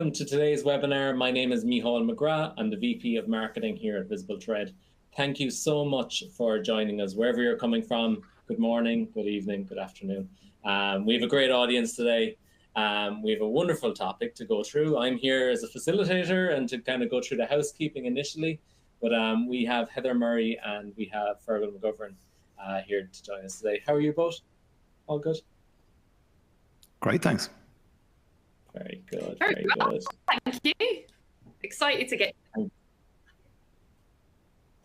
Welcome to today's webinar. My name is Micheál McGrath. I'm the VP of Marketing here at VisibleThread. Thank you so much for joining us, wherever you're coming from. Good morning, good evening, good afternoon. We have a great audience today. We have a wonderful topic to go through. I'm here as a facilitator and to kind of go through the housekeeping initially, but we have Heather Murray and we have Fergal McGovern here to join us today. How are you both? All good? Great, thanks. Very good, very good. Thank you. Excited to get.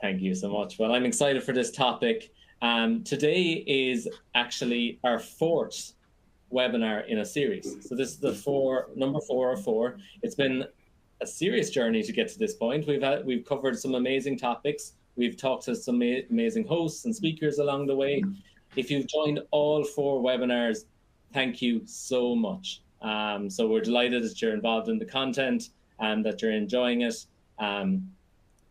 Thank you so much. Well, I'm excited for this topic. Today is actually our fourth webinar in a series. So this is the number four of four. It's been a serious journey to get to this point. We've covered some amazing topics. We've talked to some amazing hosts and speakers along the way. If you've joined all four webinars, thank you so much. So we're delighted that you're involved in the content and that you're enjoying it.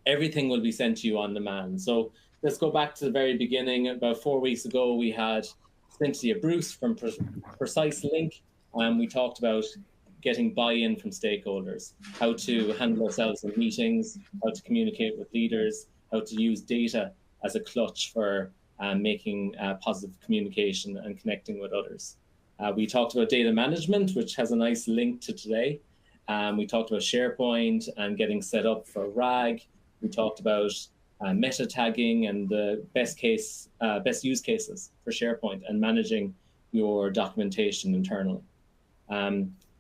Everything will be sent to you on demand. So let's go back to the very beginning. About 4 weeks ago, we had Cynthia Bruce from Precise Link. We talked about getting buy-in from stakeholders, how to handle ourselves in meetings, how to communicate with leaders, how to use data as a clutch for making positive communication and connecting with others. We talked about data management, which has a nice link to today. We talked about SharePoint and getting set up for RAG. We talked about meta tagging and the best use cases for SharePoint and managing your documentation internally.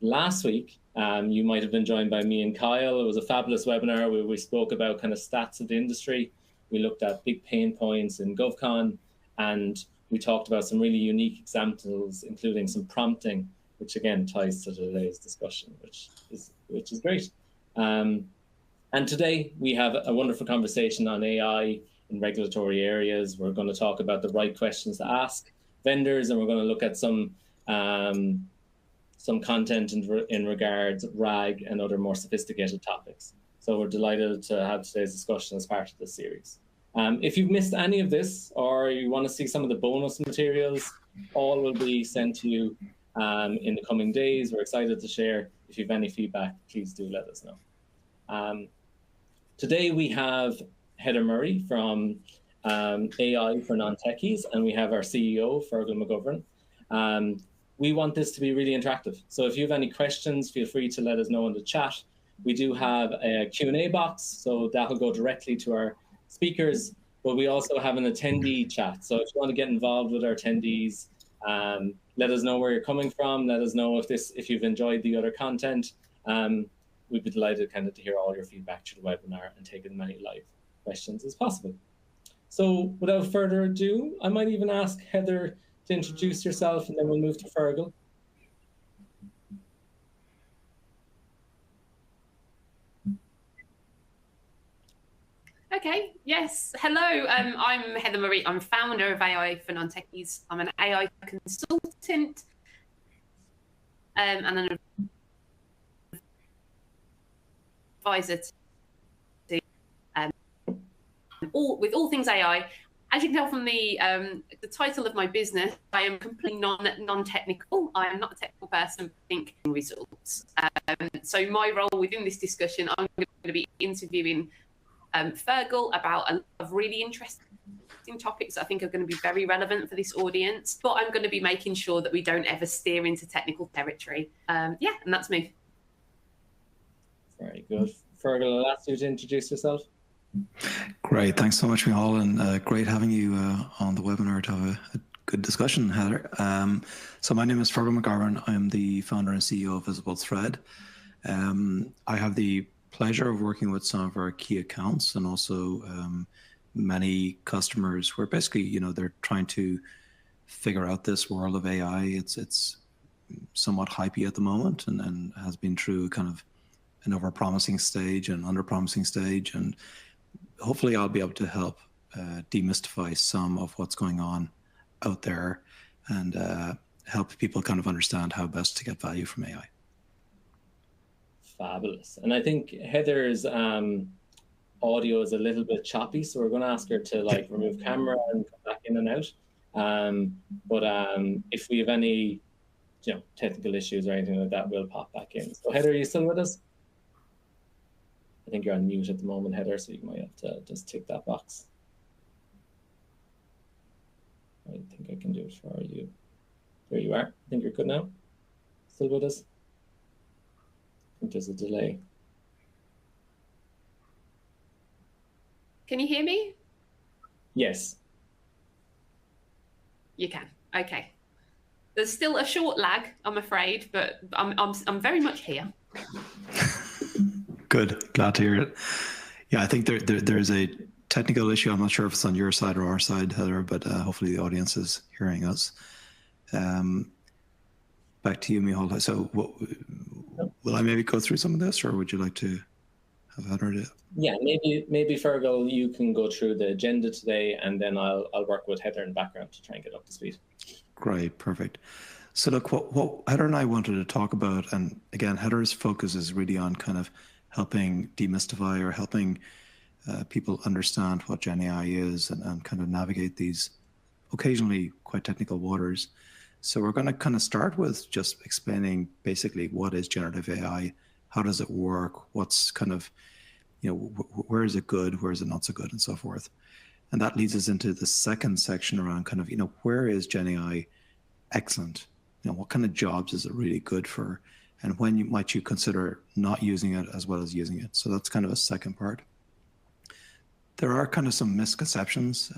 Last week, you might have been joined by me and Kyle. It was a fabulous webinar where we spoke about kind of stats of the industry. We looked at big pain points in GovCon, and we talked about some really unique examples, including some prompting, which again ties to today's discussion, which is great. And today we have a wonderful conversation on AI in regulatory areas. We're going to talk about the right questions to ask vendors, and we're going to look at some content in regards RAG and other more sophisticated topics. So we're delighted to have today's discussion as part of this series. If you've missed any of this or you want to see some of the bonus materials, all will be sent to you in the coming days. We're excited to share. If you have any feedback, please do let us know. Today we have Heather Murray from AI for Non-Techies, and we have our CEO, Fergal McGovern. We want this to be really interactive. So if you have any questions, feel free to let us know in the chat. We do have a Q&A box, so that will go directly to our speakers, but we also have an attendee chat. So if you want to get involved with our attendees, let us know where you're coming from. Let us know if you've enjoyed the other content. We'd be delighted kind of to hear all your feedback through the webinar and take as many live questions as possible. So without further ado, I might even ask Heather to introduce yourself, and then we'll move to Fergal. Okay, yes. Hello, I'm Heather Murray. I'm founder of AI for Non-Techies. I'm an AI consultant and an advisor to with all things AI. As you can tell from the title of my business, I am completely non-technical. I am not a technical person, think results. So my role within this discussion, I'm going to be interviewing Fergal about a lot of really interesting topics that I think are going to be very relevant for this audience, but I'm going to be making sure that we don't ever steer into technical territory. Yeah, and that's me. Very good. Fergal, I'll ask you to introduce yourself. Great, thanks so much, Micheál, and great having you on the webinar to have a good discussion, Heather. So my name is Fergal McGovern. I'm the founder and CEO of VisibleThread. I have the pleasure of working with some of our key accounts and also many customers where basically, you know, they're trying to figure out this world of AI. It's somewhat hypey at the moment and has been through kind of an over-promising stage and under-promising stage. And hopefully I'll be able to help demystify some of what's going on out there and help people kind of understand how best to get value from AI. Fabulous. And I think Heather's audio is a little bit choppy, so we're going to ask her to like remove camera and come back in and out. But if we have any technical issues or anything like that, we'll pop back in. So Heather, are you still with us? I think you're on mute at the moment, Heather, so you might have to just tick that box. I think I can do it for you. There you are. I think you're good now. Still with us? I think there's a delay. Can you hear me? Yes. You can. Okay. There's still a short lag, I'm afraid, but I'm very much here. Good. Glad to hear it. Yeah, I think there's a technical issue. I'm not sure if it's on your side or our side, Heather, but hopefully the audience is hearing us. Back to you, Michal. So will I maybe go through some of this, or would you like to have Heather do it? Yeah, maybe Fergal, you can go through the agenda today, and then I'll work with Heather in the background to try and get up to speed. Great, perfect. So look, what Heather and I wanted to talk about, and again, Heather's focus is really on kind of helping demystify or helping people understand what GenAI is and kind of navigate these occasionally quite technical waters. So we're going to kind of start with just explaining basically what is generative AI, how does it work, what's kind of, where is it good, where is it not so good, and so forth. And that leads us into the second section around kind of, where is GenAI excellent? What kind of jobs is it really good for? And when might you consider not using it as well as using it? So that's kind of a second part. There are kind of some misconceptions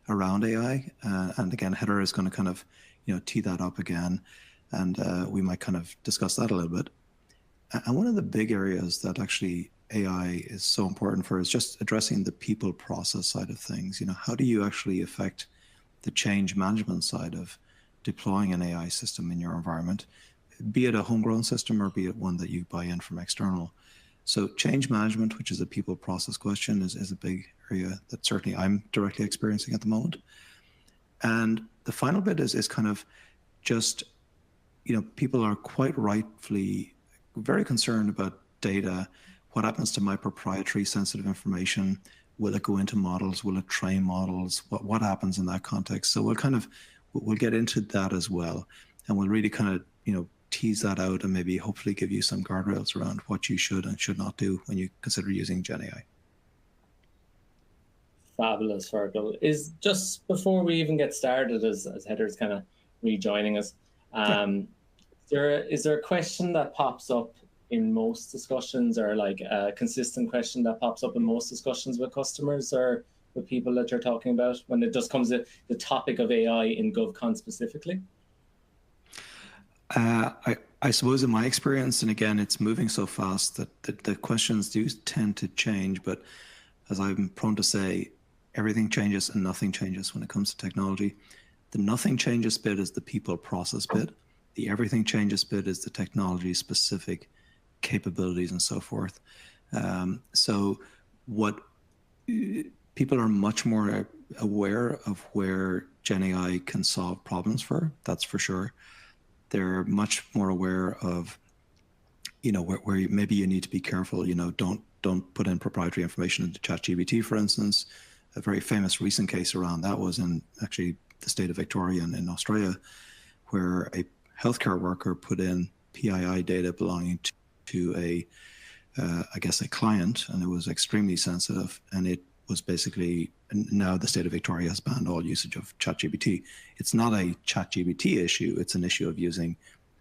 around AI. And again, Heather is going to kind of, tee that up again. And we might kind of discuss that a little bit. And one of the big areas that actually AI is so important for is just addressing the people process side of things. How do you actually affect the change management side of deploying an AI system in your environment, be it a homegrown system or be it one that you buy in from external? So change management, which is a people process question, is a big area that certainly I'm directly experiencing at the moment. And the final bit is kind of just, people are quite rightfully very concerned about data. What happens to my proprietary sensitive information? Will it go into models? Will it train models? What happens in that context? So we'll get into that as well. And we'll really kind of, tease that out and maybe hopefully give you some guardrails around what you should and should not do when you consider using GenAI. Fabulous, Fergal. Is just before we even get started, as Heather's kind of rejoining us, is there a question that pops up in most discussions, or like a consistent question that pops up in most discussions with customers or with people that you're talking about when it just comes to the topic of AI in GovCon specifically? I suppose in my experience, and again, it's moving so fast that the questions do tend to change, but as I'm prone to say, everything changes and nothing changes when it comes to technology. The nothing changes bit is the people process bit. The everything changes bit is the technology specific capabilities and so forth. So what people are much more aware of where GenAI can solve problems for, that's for sure. They're much more aware of, where maybe you need to be careful, don't put in proprietary information into ChatGPT, for instance. A very famous recent case around that was in actually the state of Victoria in Australia, where a healthcare worker put in PII data belonging to I guess a client, and it was extremely sensitive, and it was basically, now the state of Victoria has banned all usage of ChatGPT. It's not a ChatGPT issue, it's an issue of using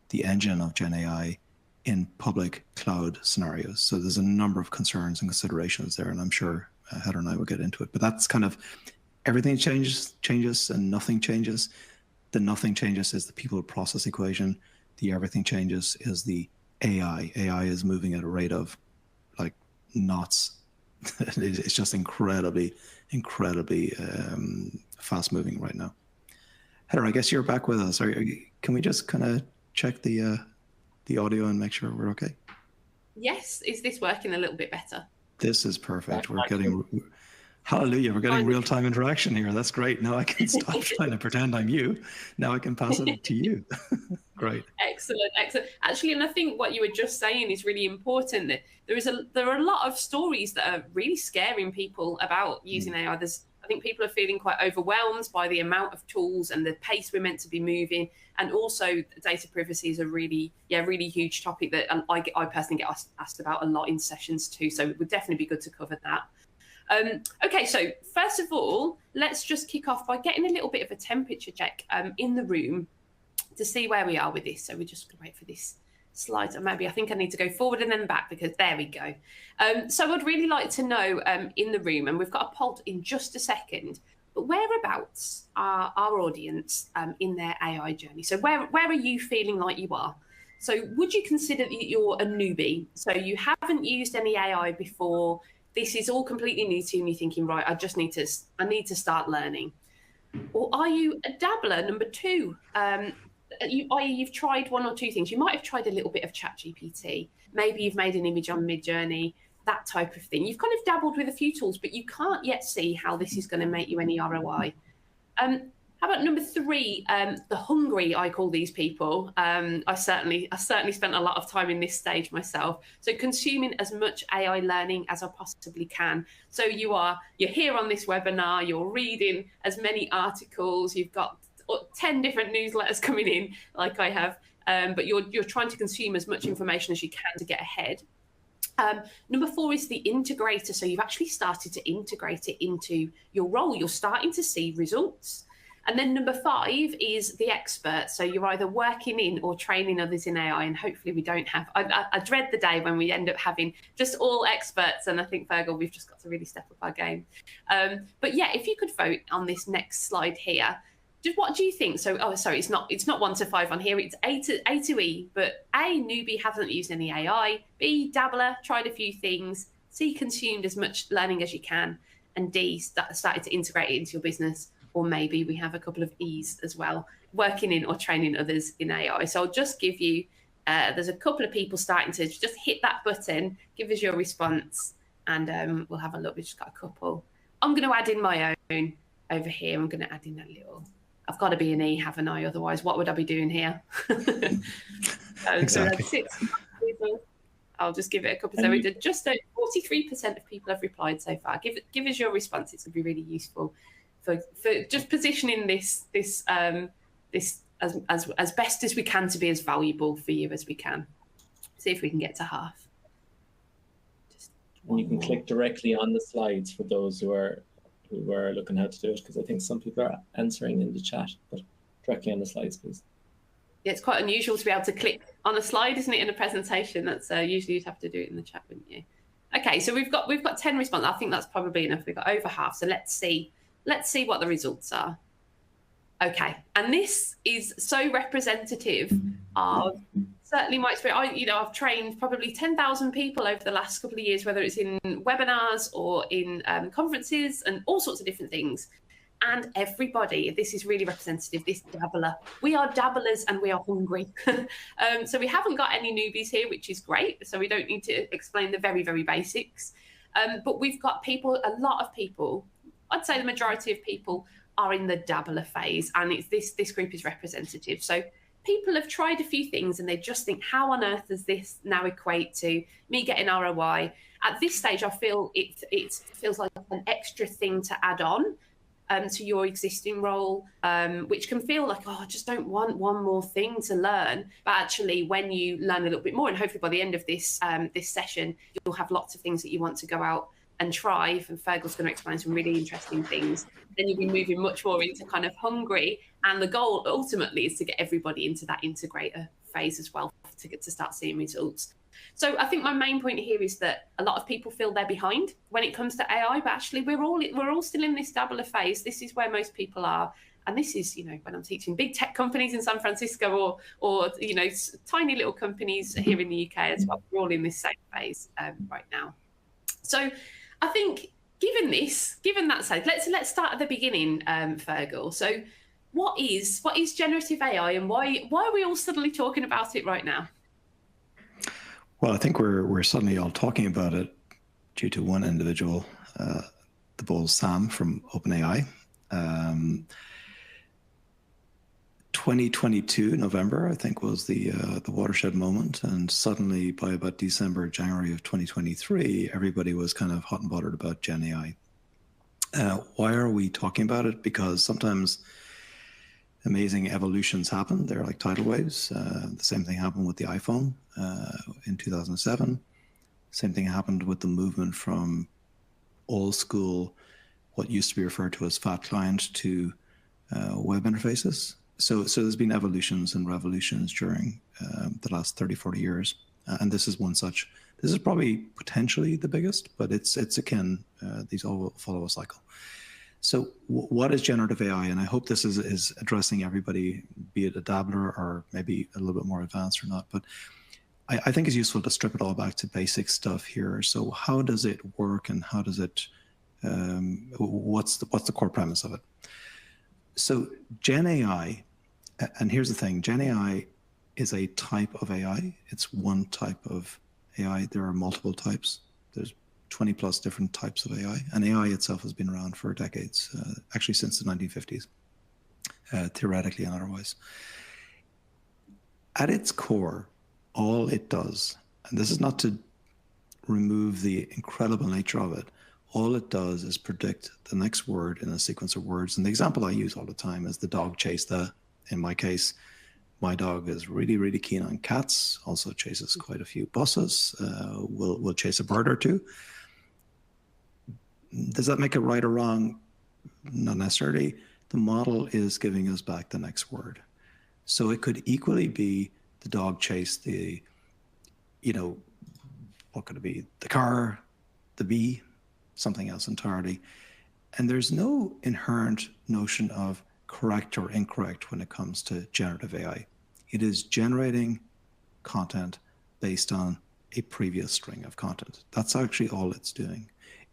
the engine of GenAI in public cloud scenarios. So there's a number of concerns and considerations there, and I'm sure Heather and I will get into it. But that's kind of, everything changes and nothing changes. The nothing changes is the people process equation. The everything changes is the AI. AI is moving at a rate of like knots. It's just incredibly fast moving right now. Heather, I guess you're back with us. Can we just kind of check the audio and make sure we're okay? Yes. Is this working a little bit better? This is perfect. We're getting, hallelujah, we're getting real-time interaction here. That's great. Now I can stop trying to pretend I'm you. Now I can pass it to you. Great. Excellent. Actually, and I think what you were just saying is really important. That there are a lot of stories that are really scaring people about using AI. There's I think people are feeling quite overwhelmed by the amount of tools and the pace we're meant to be moving. And also data privacy is a really huge topic that I personally get asked about a lot in sessions too. So it would definitely be good to cover that. Okay, so first of all, let's just kick off by getting a little bit of a temperature check in the room to see where we are with this. So we're just going to wait for this slide. And maybe I think I need to go forward and then back, because there we go. So I'd really like to know in the room, and we've got a poll in just a second, but whereabouts are our audience in their AI journey? So where are you feeling like you are? So would you consider that you're a newbie? So you haven't used any AI before. This is all completely new to you, and you're thinking, right, I need to start learning. Or are you a dabbler, number two? You've tried one or two things. You might have tried a little bit of ChatGPT. Maybe you've made an image on Midjourney, that type of thing. You've kind of dabbled with a few tools, but you can't yet see how this is going to make you any ROI. How about number three, the hungry, I call these people. I certainly spent a lot of time in this stage myself. So consuming as much AI learning as I possibly can. So you're here on this webinar, you're reading as many articles, you've got 10 different newsletters coming in, like I have, but you're trying to consume as much information as you can to get ahead. Number four is the integrator. So you've actually started to integrate it into your role. You're starting to see results. And then number five is the expert. So you're either working in or training others in AI, and hopefully we don't have, I dread the day when we end up having just all experts. And I think, Fergal, we've just got to really step up our game. But yeah, if you could vote on this next slide here, just what do you think? So, sorry, it's not 1 to 5 on here. It's A to E. But A, newbie, hasn't used any AI. B, dabbler, tried a few things. C, consumed as much learning as you can. And D, started to integrate it into your business. Or maybe we have a couple of E's as well, working in or training others in AI. So I'll just give you, there's a couple of people starting to just hit that button, give us your response, and we'll have a look. We've just got a couple. I'm going to add in my own over here. I'm going to add in that little, I've got to be an E, haven't I? Otherwise, what would I be doing here? Exactly. I'll just give it a couple. So we did just 43% of people have replied so far. Give us your response. It's going to be really useful for just positioning this as best as we can to be as valuable for you as we can. See if we can get to half. And you can click directly on the slides for those who are looking how to do it, because I think some people are answering in the chat, but directly on the slides, please. Yeah, it's quite unusual to be able to click on a slide, isn't it, in a presentation? That's usually you'd have to do it in the chat, wouldn't you? Okay, so we've got 10 responses. I think that's probably enough. We've got over half. So let's see what the results are. Okay, and this is so representative of certainly my experience. I've trained probably 10,000 people over the last couple of years, whether it's in webinars or in conferences and all sorts of different things. And everybody, this is really representative, this dabbler. We are dabblers and we are hungry. So we haven't got any newbies here, which is great. So we don't need to explain the very, very basics. But we've got people, a lot of people, I'd say the majority of people are in the dabbler phase, and it's this group is representative. So people have tried a few things and they just think, how on earth does this now equate to me getting ROI? At this stage, I feel it feels like an extra thing to add on to your existing role, which can feel like, oh, I just don't want one more thing to learn. But actually, when you learn a little bit more, and hopefully by the end of this this session, you'll have lots of things that you want to go out and try, and Fergal's going to explain some really interesting things, then you'll be moving much more into kind of hungry. And the goal ultimately is to get everybody into that integrator phase as well, to start seeing results. So I think my main point here is that a lot of people feel they're behind when it comes to AI, but actually we're all still in this dabbler phase. This is where most people are. And this is, when I'm teaching big tech companies in San Francisco or tiny little companies here in the UK as well, we're all in this same phase right now. So I think given that said, let's start at the beginning, Fergal. So what is generative AI, and why are we all suddenly talking about it right now? Well, I think we're suddenly all talking about it due to one individual, the bold Sam from OpenAI. 2022 November, I think, was the watershed moment, and suddenly by about January of 2023, everybody was kind of hot and bothered about GenAI. Why are we talking about it? Because sometimes amazing evolutions happen. They're like tidal waves. The same thing happened with the iPhone in 2007. Same thing happened with the movement from old school, what used to be referred to as fat client, to web interfaces. So there's been evolutions and revolutions during the last 30, 40 years. And this is one such. This is probably potentially the biggest, but it's akin. These all follow a cycle. So what is generative AI? And I hope this is addressing everybody, be it a dabbler or maybe a little bit more advanced or not. But I think it's useful to strip it all back to basic stuff here. So how does it work, and how does it, what's the core premise of it? So GenAI, and here's the thing, GenAI is a type of AI. It's one type of AI. There are multiple types. There's 20 plus different types of AI, and AI itself has been around for decades, actually since the 1950s, theoretically and otherwise. At its core, all it does, and this is not to remove the incredible nature of it, all it does is predict the next word in a sequence of words. And the example I use all the time is the dog chase the. In my case, my dog is really, really keen on cats, also chases quite a few buses, will chase a bird or two. Does that make it right or wrong? Not necessarily. The model is giving us back the next word. So it could equally be the dog chase the, what could it be? The car, the bee, something else entirely. And there's no inherent notion of correct or incorrect when it comes to generative AI. It is generating content based on a previous string of content. That's actually all it's doing.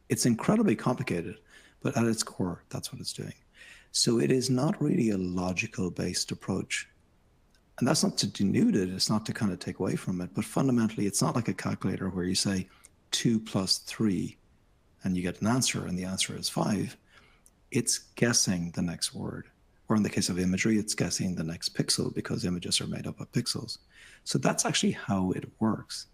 It's incredibly complicated, but at its core, that's what it's doing. So it is not really a logical based approach. And that's not to denude it, it's not to kind of take away from it, but fundamentally, it's not like a calculator where you say 2 plus 3 and you get an answer, and the answer is 5. It's guessing the next word. Or in the case of imagery, it's guessing the next pixel, because images are made up of pixels. So that's actually how it works.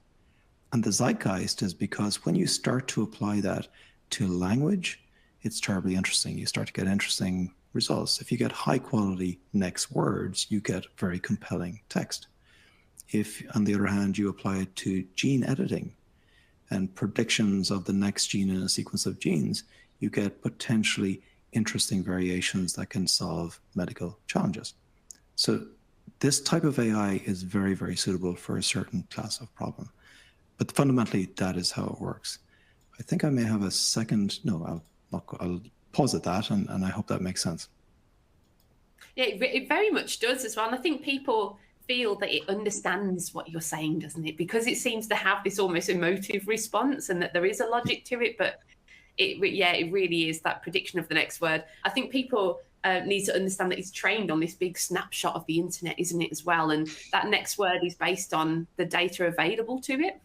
And the zeitgeist is because when you start to apply that to language, it's terribly interesting. You start to get interesting results. If you get high quality next words, you get very compelling text. If, on the other hand, you apply it to gene editing and predictions of the next gene in a sequence of genes, you get potentially interesting variations that can solve medical challenges. So this type of AI is very, very suitable for a certain class of problem. But fundamentally, that is how it works. I think I may have a second, no, I'll pause at that, and I hope that makes sense. Yeah, it very much does as well. And I think people feel that it understands what you're saying, doesn't it? Because it seems to have this almost emotive response, and that there is a logic to it, but it really is that prediction of the next word. I think people need to understand that it's trained on this big snapshot of the internet, isn't it, as well? And that next word is based on the data available to it.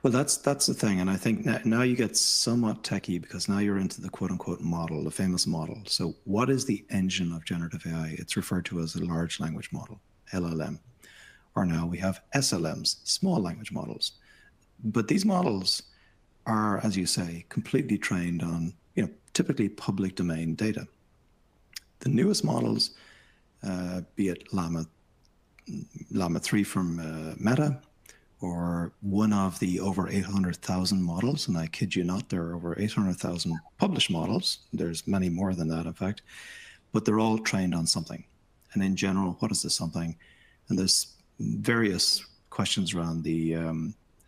Well, that's the thing. And I think now you get somewhat techie, because now you're into the quote unquote model, the famous model. So what is the engine of generative AI? It's referred to as a large language model, LLM. Or now we have SLMs, small language models. But these models are, as you say, completely trained on, typically public domain data. The newest models, be it Llama 3 from Meta, or one of the over 800,000 models, and I kid you not, there are over 800,000 published models. There's many more than that, in fact, but they're all trained on something. And in general, what is this something? And there's various questions around the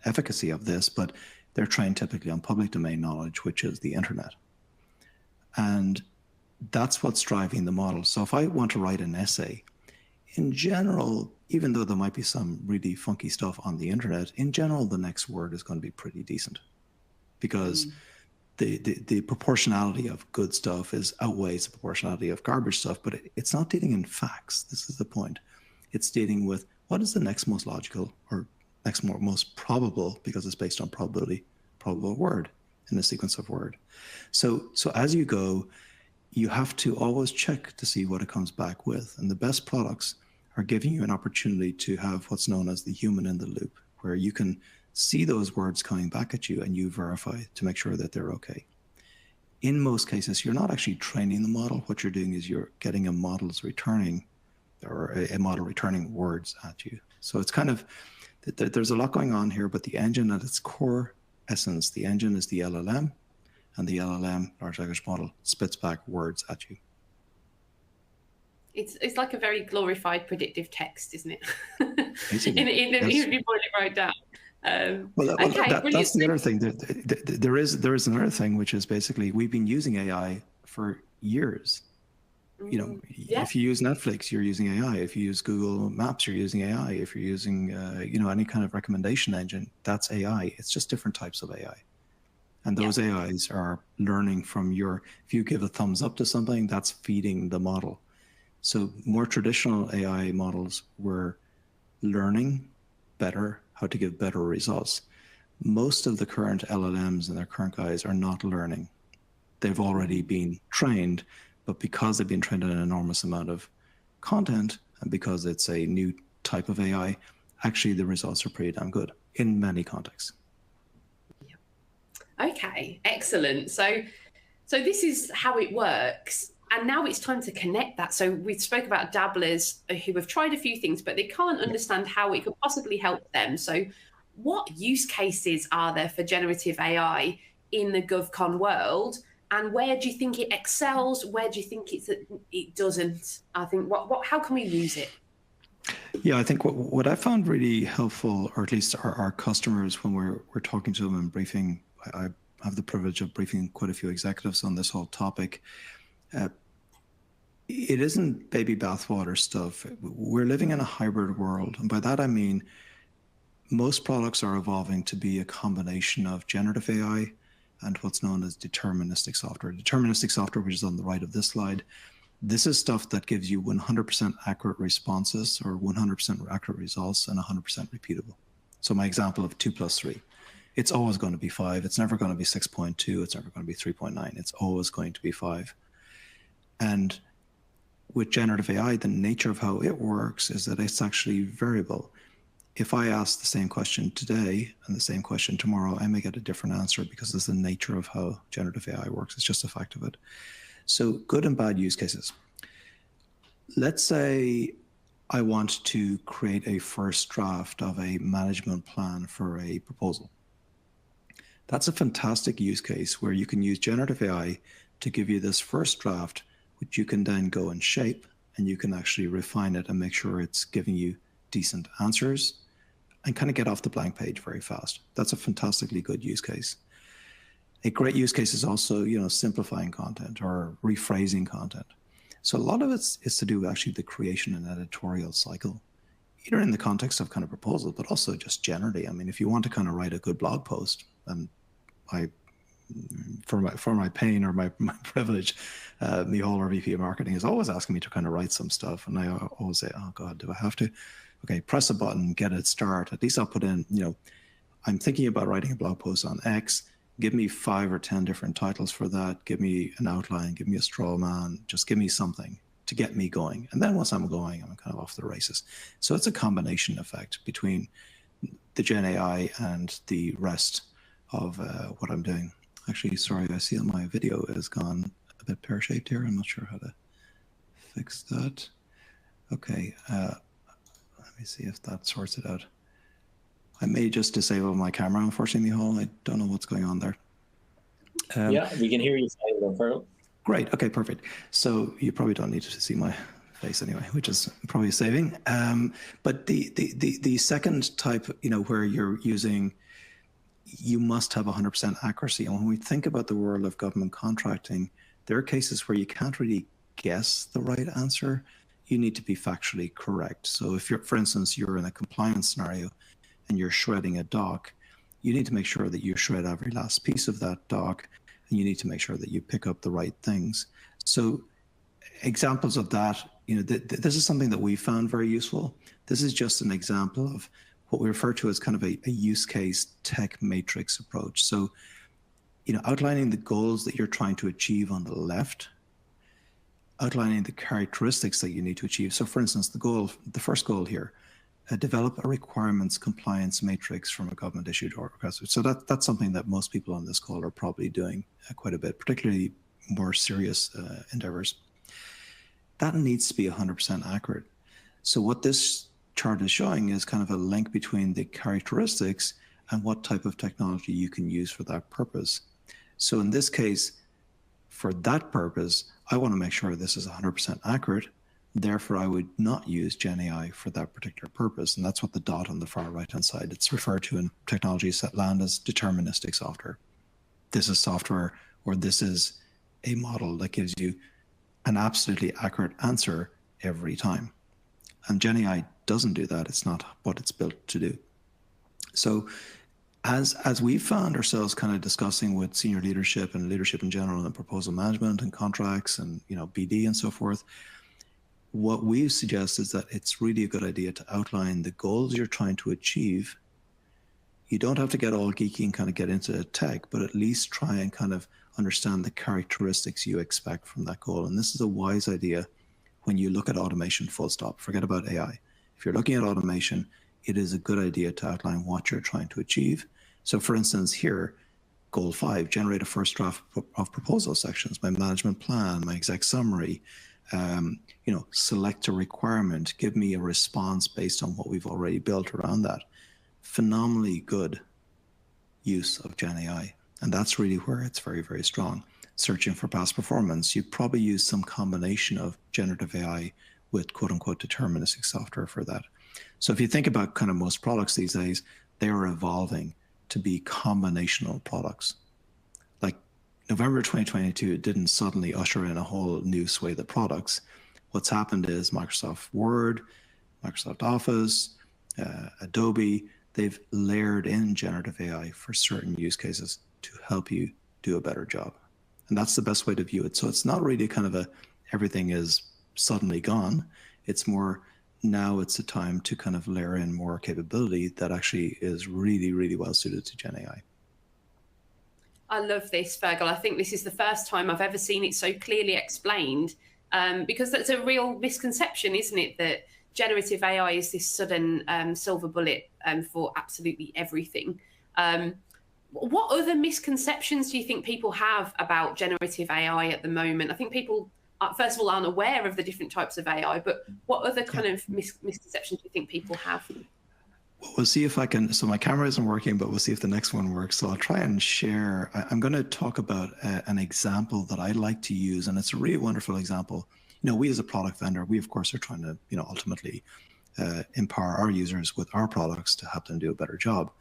efficacy of this, but they're trained typically on public domain knowledge, which is the internet. And that's what's driving the model. So if I want to write an essay, in general, even though there might be some really funky stuff on the internet, in general, the next word is going to be pretty decent, because the proportionality of good stuff outweighs the proportionality of garbage stuff, but it's not dealing in facts. This is the point. It's dealing with what is the next most logical, or next most probable, because it's based on probability, probable word in the sequence of word. So as you go, you have to always check to see what it comes back with. And the best products are giving you an opportunity to have what's known as the human in the loop, where you can see those words coming back at you and you verify to make sure that they're okay. in most cases, you're not actually training the model. What you're doing is you're getting a model's returning, or a model returning words at you. So it's kind of, there's a lot going on here, but the engine at its core essence, the engine is the LLM, and the LLM, large language model, spits back words at you. It's like a very glorified predictive text, isn't it? Yes. If you boil it right down. Okay, that's the other thing. There is another thing, which is basically we've been using AI for years. You know, if you use Netflix, you're using AI. If you use Google Maps, you're using AI. If you're using, you know, any kind of recommendation engine, that's AI. It's just different types of AI. And those AIs are learning from if you give a thumbs up to something, that's feeding the model. So more traditional AI models were learning better how to give better results. Most of the current LLMs and their current guys are not learning. They've already been trained, but because they've been trained on an enormous amount of content, and because it's a new type of AI, actually the results are pretty damn good in many contexts. Okay, excellent. So this is how it works. And now it's time to connect that. So we spoke about dabblers who have tried a few things, but they can't understand how it could possibly help them. So what use cases are there for generative AI in the GovCon world? And where do you think it excels? Where do you think it doesn't? I think, how can we use it? Yeah, I think what I found really helpful, or at least our customers, when we're talking to them and briefing, I have the privilege of briefing quite a few executives on this whole topic. It isn't baby bathwater stuff. We're living in a hybrid world. And by that, I mean, most products are evolving to be a combination of generative AI and what's known as deterministic software. Deterministic software, which is on the right of this slide, this is stuff that gives you 100% accurate responses or 100% accurate results and 100% repeatable. So my example of 2 + 3, it's always going to be 5. It's never going to be 6.2. It's never going to be 3.9. It's always going to be 5. And with generative AI, the nature of how it works is that it's actually variable. If I ask the same question today and the same question tomorrow, I may get a different answer because it's the nature of how generative AI works. It's just a fact of it. So good and bad use cases. Let's say I want to create a first draft of a management plan for a proposal. That's a fantastic use case where you can use generative AI to give you this first draft, which you can then go and shape, and you can actually refine it and make sure it's giving you decent answers and kind of get off the blank page very fast. That's a fantastically good use case. A great use case is also, you know, simplifying content or rephrasing content. So a lot of it is to do with actually the creation and editorial cycle, either in the context of kind of proposal, but also just generally. I mean, if you want to kind of write a good blog post, and for my pain or my privilege, Mihal, our VP of Marketing, is always asking me to kind of write some stuff. And I always say, oh God, do I have to? Okay, press a button, get it start. At least I'll put in, you know, I'm thinking about writing a blog post on X. Give me 5 or 10 different titles for that. Give me an outline, give me a straw man, just give me something to get me going. And then once I'm going, I'm kind of off the races. So it's a combination effect between the GenAI and the rest of what I'm doing. Actually, sorry, I see that my video has gone a bit pear-shaped here. I'm not sure how to fix that. Okay, let me see if that sorts it out. I may just disable my camera, unfortunately, Mihal. I don't know what's going on there. Yeah, we can hear you fine, Fergal. Great, okay, perfect. So you probably don't need to see my face anyway, which is probably saving. But the second type, you know, where you're using, you must have 100% accuracy. And when we think about the world of government contracting, there are cases where you can't really guess the right answer. You need to be factually correct. So if you're, for instance, you're in a compliance scenario and you're shredding a doc, you need to make sure that you shred every last piece of that doc, and you need to make sure that you pick up the right things. So examples of that, you know, this is something that we found very useful. This is just an example of what we refer to as kind of a use case tech matrix approach. So, you know, outlining the goals that you're trying to achieve on the left, outlining the characteristics that you need to achieve. So for instance, the first goal here, develop a requirements compliance matrix from a government issued request. So that's something that most people on this call are probably doing quite a bit, particularly more serious endeavors. That needs to be 100% accurate. So what this chart is showing is kind of a link between the characteristics and what type of technology you can use for that purpose. So in this case, for that purpose, I want to make sure this is 100% accurate. Therefore, I would not use GenAI for that particular purpose. And that's what the dot on the far right-hand side, it's referred to in technologies that land as deterministic software. This is software, or this is a model that gives you an absolutely accurate answer every time. And GenAI doesn't do that. It's not what it's built to do. So as we found ourselves kind of discussing with senior leadership and leadership in general and proposal management and contracts and BD and so forth, what we suggest is that it's really a good idea to outline the goals you're trying to achieve. You don't have to get all geeky and kind of get into tech, but at least try and kind of understand the characteristics you expect from that goal. And this is a wise idea when you look at automation, full stop. Forget about AI. If you're looking at automation, it is a good idea to outline what you're trying to achieve. So for instance, here, goal 5, generate a first draft of proposal sections, my management plan, my exec summary, select a requirement, give me a response based on what we've already built around that. Phenomenally good use of GenAI. And that's really where it's very, very strong. Searching for past performance, you probably use some combination of generative AI with quote unquote deterministic software for that. So if you think about kind of most products these days, they are evolving to be combinational products. Like November 2022 didn't suddenly usher in a whole new swathe of products. What's happened is Microsoft Word, Microsoft Office, Adobe, they've layered in generative AI for certain use cases to help you do a better job. And that's the best way to view it. So it's not really kind of everything is suddenly gone. It's more now it's a time to kind of layer in more capability that actually is really, really well suited to GenAI. I love this, Fergal. I think this is the first time I've ever seen it so clearly explained, because that's a real misconception, isn't it? That generative AI is this sudden silver bullet for absolutely everything. What other misconceptions do you think people have about generative AI at the moment? I think people, first of all, aren't aware of the different types of AI, but what other kind of misconceptions do you think people have? Well, we'll see if I can, so my camera isn't working, but we'll see if the next one works. So I'll try and share, I'm going to talk about an example that I like to use, and it's a really wonderful example. We as a product vendor, we of course are trying to, ultimately empower our users with our products to help them do a better job.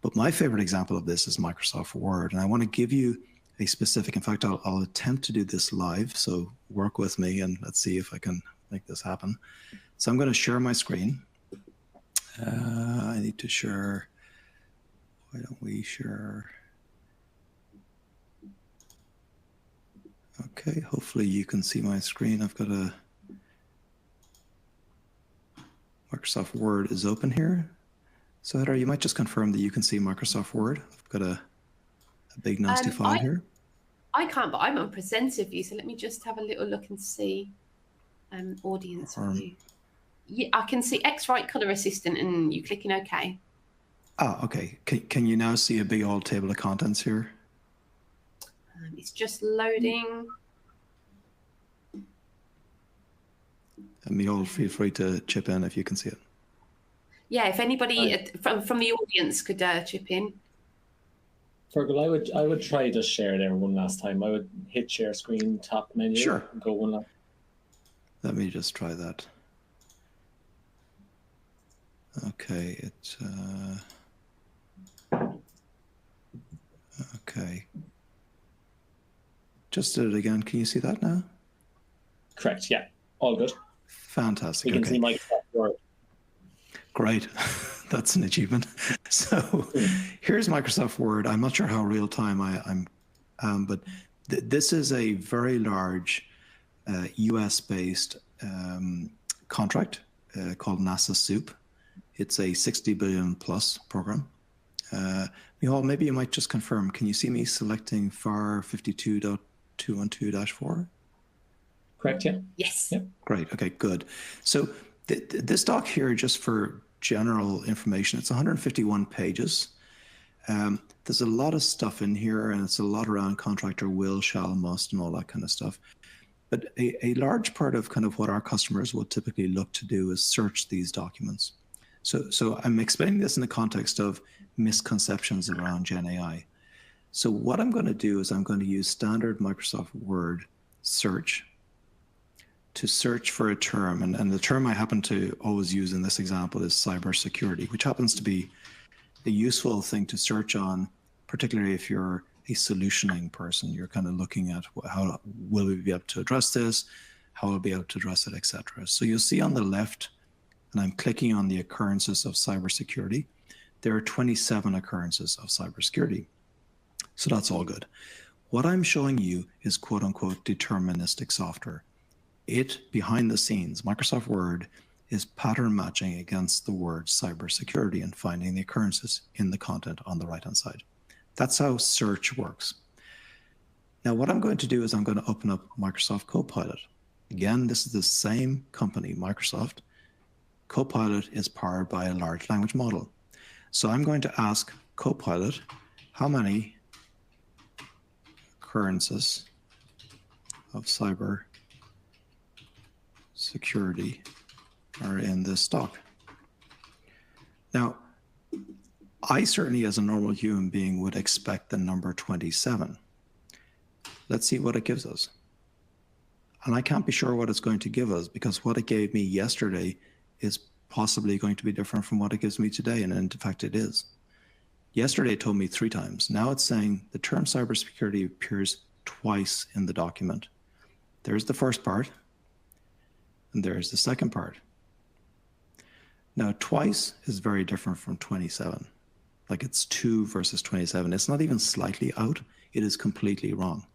But my favorite example of this is Microsoft Word. And I want to give you a specific, in fact, I'll attempt to do this live. So work with me and let's see if I can make this happen. So I'm going to share my screen. I need to share, why don't we share? Okay, hopefully you can see my screen. I've got a, Microsoft Word is open here. So Heather, you might just confirm that you can see Microsoft Word. I've got a big nasty file here. I can't, but I'm on presenter view. So let me just have a little look and see audience view. Yeah, I can see X-Right Color Assistant and you clicking OK. Oh, okay. Can you now see a big old table of contents here? It's just loading. And Michal, feel free to chip in if you can see it. Yeah, if anybody from the audience could chip in. Fergal, I would try to share there one last time. I would hit share screen, top menu. Sure. And go one last. Let me just try that. Okay, it's okay. Just did it again. Can you see that now? Correct. Yeah. All good. Fantastic. You can see Microsoft Word. Great. That's an achievement. So here's Microsoft Word. I'm not sure how real time I'm, but this is a very large US-based contract called NASA SOUP. It's a 60 billion plus program. Michal, maybe you might just confirm. Can you see me selecting FAR 52.212-4? Correct, yeah. Yes. Yep. Great. Okay, good. So this doc here, just for general information. It's 151 pages. There's a lot of stuff in here, and it's a lot around contractor will, shall, must, and all that kind of stuff. But a large part of kind of what our customers will typically look to do is search these documents. So I'm explaining this in the context of misconceptions around GenAI. So what I'm going to do is I'm going to use standard Microsoft Word search to search for a term. And the term I happen to always use in this example is cybersecurity, which happens to be a useful thing to search on, particularly if you're a solutioning person. You're kind of looking at how will we be able to address this, how will we be able to address it, etc. So you'll see on the left, and I'm clicking on the occurrences of cybersecurity. There are 27 occurrences of cybersecurity. So that's all good. What I'm showing you is quote unquote deterministic software. It, behind the scenes, Microsoft Word is pattern matching against the word cybersecurity and finding the occurrences in the content on the right-hand side. That's how search works. Now, what I'm going to do is I'm going to open up Microsoft Copilot. Again, this is the same company, Microsoft. Copilot is powered by a large language model. So I'm going to ask Copilot, how many occurrences of cyber security are in this stock? Now, I certainly, as a normal human being, would expect the number 27. Let's see what it gives us. And I can't be sure what it's going to give us, because what it gave me yesterday is possibly going to be different from what it gives me today, and in fact it is. Yesterday it told me 3 times. Now it's saying the term cybersecurity appears twice in the document. There's the first part, and there's the second part. Now, twice is very different from 27. Like, it's 2 versus 27. It's not even slightly out. It is completely wrong.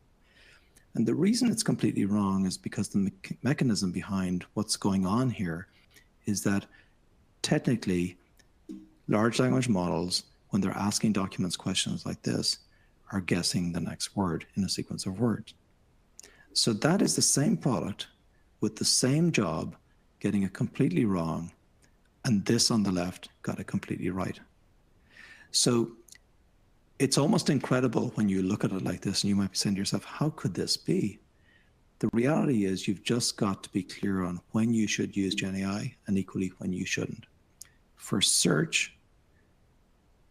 And the reason it's completely wrong is because the mechanism behind what's going on here is that technically large language models, when they're asking documents questions like this, are guessing the next word in a sequence of words. So that is the same product with the same job getting it completely wrong, and this on the left got it completely right. So it's almost incredible when you look at it like this, and you might be saying to yourself, how could this be? The reality is you've just got to be clear on when you should use GenAI and equally when you shouldn't. For search,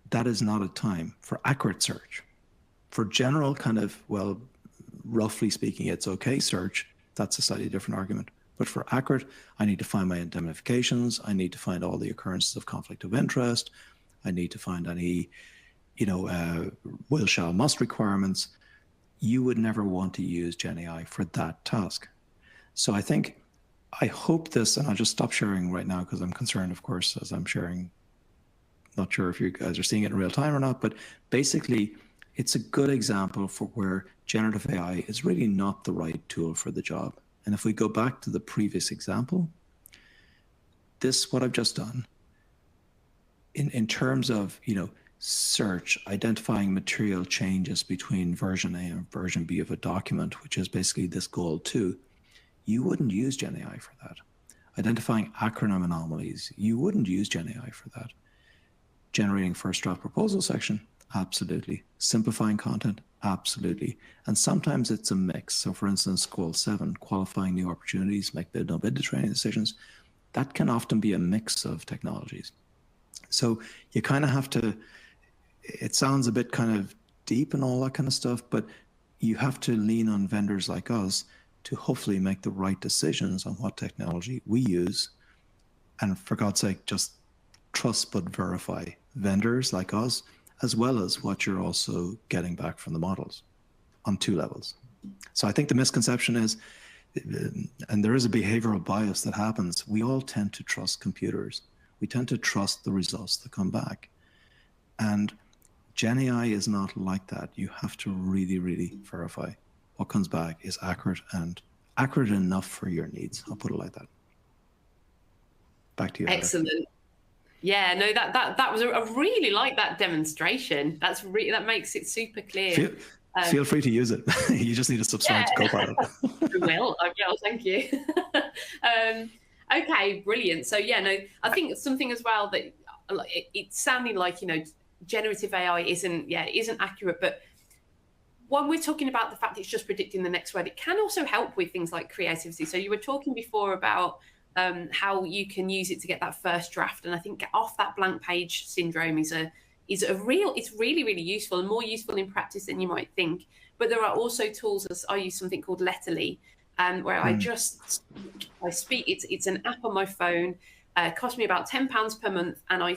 that is not a time. For accurate search, for general kind of, well, roughly speaking, it's okay search, that's a slightly different argument. But for accurate, I need to find my indemnifications. I need to find all the occurrences of conflict of interest. I need to find any, will, shall, must requirements. You would never want to use GenAI for that task. So I hope this, and I'll just stop sharing right now because I'm concerned, of course, as I'm sharing. Not sure if you guys are seeing it in real time or not, but basically it's a good example for where generative AI is really not the right tool for the job. And if we go back to the previous example, what I've just done, in terms of, search, identifying material changes between version A and version B of a document, which is basically this goal 2, you wouldn't use GenAI for that. Identifying acronym anomalies, you wouldn't use GenAI for that. Generating first draft proposal section, absolutely. Simplifying content, absolutely. And sometimes it's a mix. So for instance, goal 7, qualifying new opportunities, make bid, no bid training decisions. That can often be a mix of technologies. So you kind of have to, it sounds a bit kind of deep and all that kind of stuff, but you have to lean on vendors like us to hopefully make the right decisions on what technology we use. And for God's sake, just trust but verify vendors like us, as well as what you're also getting back from the models on 2 levels. So I think the misconception is, and there is a behavioral bias that happens, we all tend to trust computers. We tend to trust the results that come back. And GenAI is not like that. You have to really, really verify what comes back is accurate and accurate enough for your needs. I'll put it like that. Back to you. Excellent. Heather. Yeah, no, that was I really like that demonstration. That makes it super clear. Feel free to use it. You just need to subscribe to Copilot. I will. Thank you. Okay, brilliant. So yeah, no, I think something as well that it's sounding like, generative AI isn't accurate, but when we're talking about the fact it's just predicting the next word, it can also help with things like creativity. So you were talking before about how you can use it to get that first draft, and I think get off that blank page syndrome is really, really useful, and more useful in practice than you might think. But there are also tools, as I use something called Letterly, where I speak. It's an app on my phone. Cost me about £10 per month, and I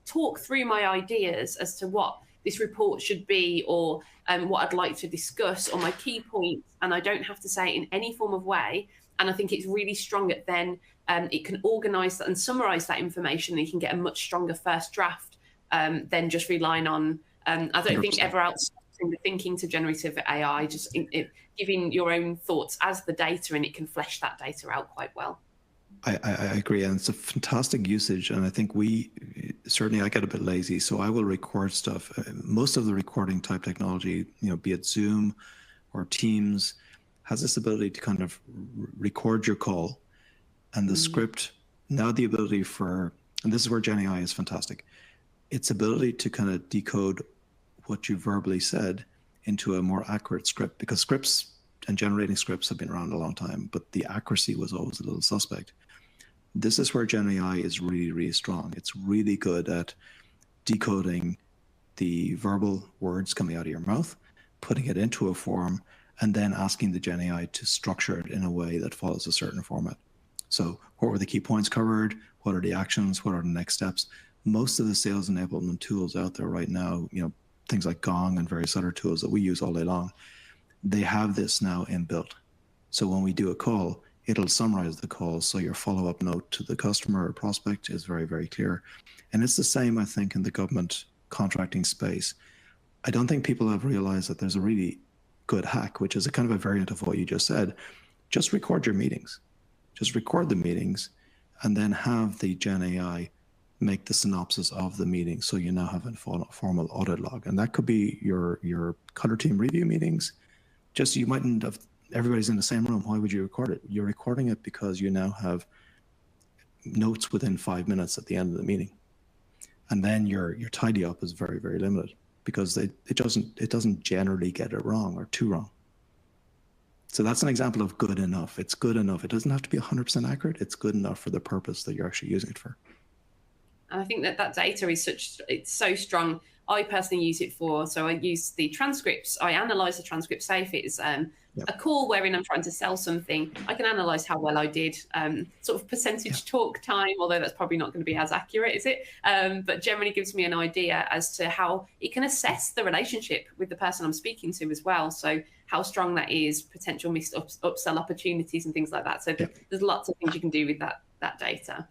talk through my ideas as to what this report should be, or what I'd like to discuss, or my key points, and I don't have to say it in any form of way. And I think it's really strong at then it can organise and summarise that information, and you can get a much stronger first draft than just relying on. I don't 100%. Think ever outsourcing the thinking to generative AI, just giving your own thoughts as the data, and it can flesh that data out quite well. I agree, and it's a fantastic usage. And I think I get a bit lazy, so I will record stuff. Most of the recording type technology, be it Zoom or Teams, has this ability to kind of record your call, and the script, now the ability and this is where GenAI is fantastic, its ability to kind of decode what you verbally said into a more accurate script, because scripts and generating scripts have been around a long time, but the accuracy was always a little suspect. This is where GenAI is really, really strong. It's really good at decoding the verbal words coming out of your mouth, putting it into a form, and then asking the GenAI to structure it in a way that follows a certain format. So what were the key points covered? What are the actions? What are the next steps? Most of the sales enablement tools out there right now, things like Gong and various other tools that we use all day long, they have this now inbuilt. So when we do a call, it'll summarize the call, so your follow-up note to the customer or prospect is very, very clear. And it's the same, I think, in the government contracting space. I don't think people have realized that there's a really good hack, which is a kind of a variant of what you just said. Just record your meetings. Just record the meetings, and then have the GenAI make the synopsis of the meeting, so you now have a formal audit log. And that could be your color team review meetings. Just, you mightn't have, everybody's in the same room. Why would you record it? You're recording it because you now have notes within 5 minutes at the end of the meeting. And then your tidy up is very, very limited, because it doesn't generally get it wrong or too wrong. So that's an example of good enough. It's good enough. It doesn't have to be 100% accurate. It's good enough for the purpose that you're actually using it for. And I think that data is it's so strong. I personally use it so I use the transcripts. I analyze the transcripts. Say if it's a call wherein I'm trying to sell something, I can analyze how well I did, sort of percentage talk time, although that's probably not going to be as accurate, is it? But generally gives me an idea as to how it can assess the relationship with the person I'm speaking to as well. So how strong that is, potential missed upsell opportunities and things like that. So there's lots of things you can do with that data.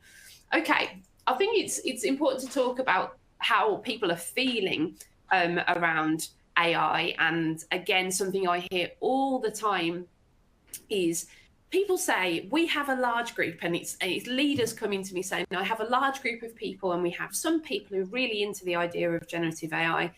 Okay, I think it's important to talk about how people are feeling around AI. And again, something I hear all the time is people say, we have a large group, and it's leaders coming to me saying, I have a large group of people, and we have some people who are really into the idea of generative AI,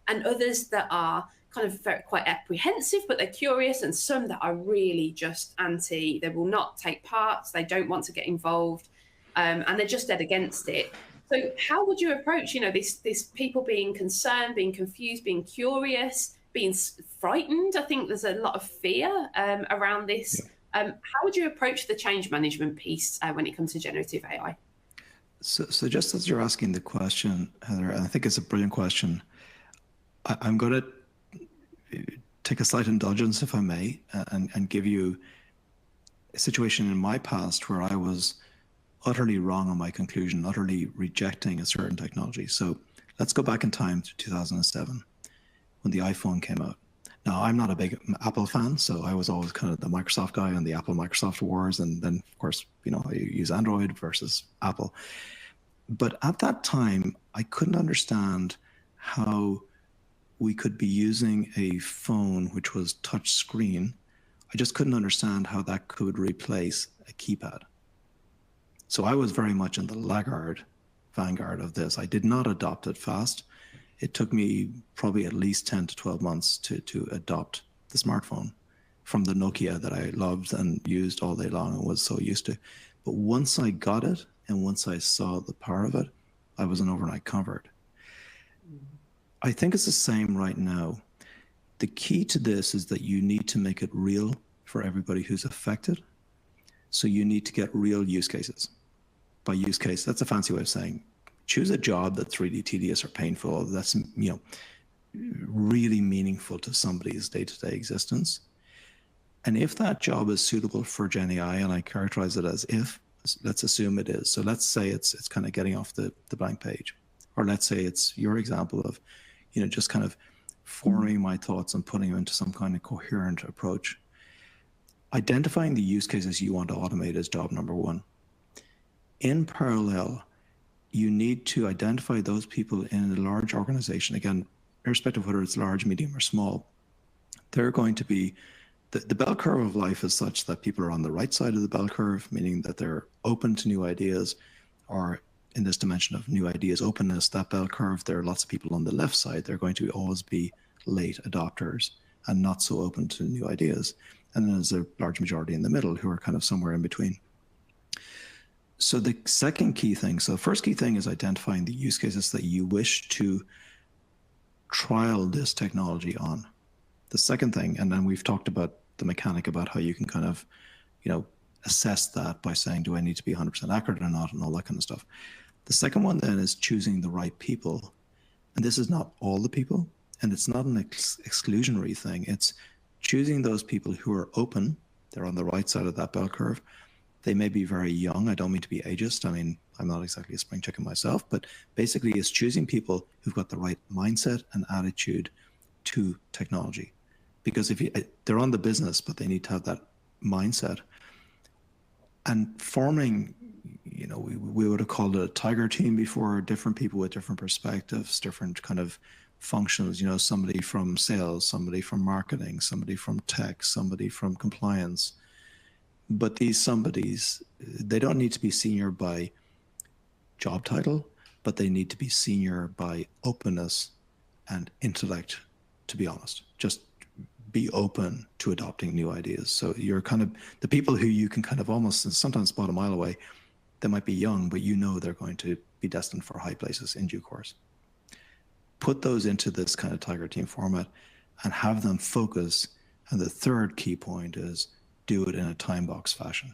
and others that are kind of quite apprehensive, but they're curious, and some that are really just anti. They will not take part, they don't want to get involved, and they're just dead against it. So how would you approach, this people being concerned, being confused, being curious, being frightened? I think there's a lot of fear around this. How would you approach the change management piece when it comes to generative AI? So just as you're asking the question, Heather, and I think it's a brilliant question, I'm going to take a slight indulgence, if I may, and give you a situation in my past where I was utterly wrong on my conclusion, utterly rejecting a certain technology. So let's go back in time to 2007 when the iPhone came out. Now, I'm not a big Apple fan, so I was always kind of the Microsoft guy on the Apple-Microsoft wars. And then, of course, I use Android versus Apple. But at that time, I couldn't understand how we could be using a phone which was touch screen. I just couldn't understand how that could replace a keypad. So I was very much in the vanguard of this. I did not adopt it fast. It took me probably at least 10 to 12 months to adopt the smartphone. from the Nokia that I loved and used all day long and was so used to. But once I got it and once I saw the power of it, I was an overnight convert. I think it's the same right now. The key to this is that you need to make it real for everybody who's affected. So you need to get real use cases. By use case, that's a fancy way of saying choose a job that's really tedious or painful, that's really meaningful to somebody's day-to-day existence. And if that job is suitable for GenAI, and I characterize it as if, let's assume it is. So let's say it's kind of getting off the blank page. Or let's say it's your example of, just kind of forming my thoughts and putting them into some kind of coherent approach. Identifying the use cases you want to automate is job number one. In parallel, you need to identify those people in a large organization, again, irrespective of whether it's large, medium, or small. They're going to be the bell curve of life is such that people are on the right side of the bell curve, meaning that they're open to new ideas, or in this dimension of new ideas openness, that bell curve, there are lots of people on the left side. They're going to always be late adopters and not so open to new ideas. And then there's a large majority in the middle who are kind of somewhere in between. So the second key thing, so the first key thing is identifying the use cases that you wish to trial this technology on. The second thing, and then we've talked about the mechanic about how you can kind of, assess that by saying, do I need to be 100% accurate or not, and all that kind of stuff. The second one then is choosing the right people. And this is not all the people, and it's not an exclusionary thing. It's choosing those people who are open. They're on the right side of that bell curve. They may be very young. I don't mean to be ageist. I mean, I'm not exactly a spring chicken myself, but basically it's choosing people who've got the right mindset and attitude to technology. Because they're on the business, but they need to have that mindset. And forming, we would have called it a tiger team before, different people with different perspectives, different kind of functions, somebody from sales, somebody from marketing, somebody from tech, somebody from compliance. But these somebodies, they don't need to be senior by job title, but they need to be senior by openness and intellect, to be honest. Just be open to adopting new ideas. So you're kind of the people who you can kind of almost sometimes spot a mile away. They might be young, but they're going to be destined for high places in due course. Put those into this kind of tiger team format and have them focus. And the third key point is do it in a time box fashion.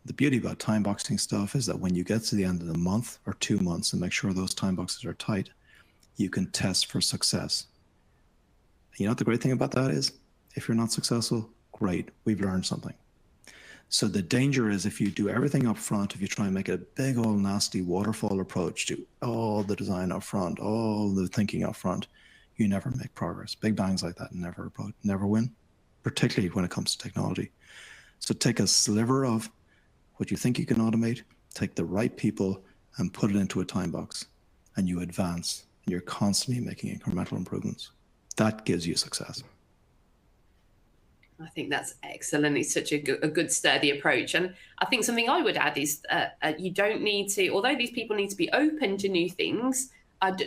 The beauty about time boxing stuff is that when you get to the end of the month or 2 months and make sure those time boxes are tight, you can test for success. You know what the great thing about that is? If you're not successful, great, we've learned something. So the danger is if you do everything up front, if you try and make it a big old nasty waterfall approach to all the design up front, all the thinking up front, you never make progress. Big bangs like that never win, particularly when it comes to technology. So take a sliver of what you think you can automate, take the right people and put it into a time box, and you advance. And you're constantly making incremental improvements. That gives you success. I think that's excellent. It's such a good sturdy approach. And I think something I would add is you don't need to, although these people need to be open to new things,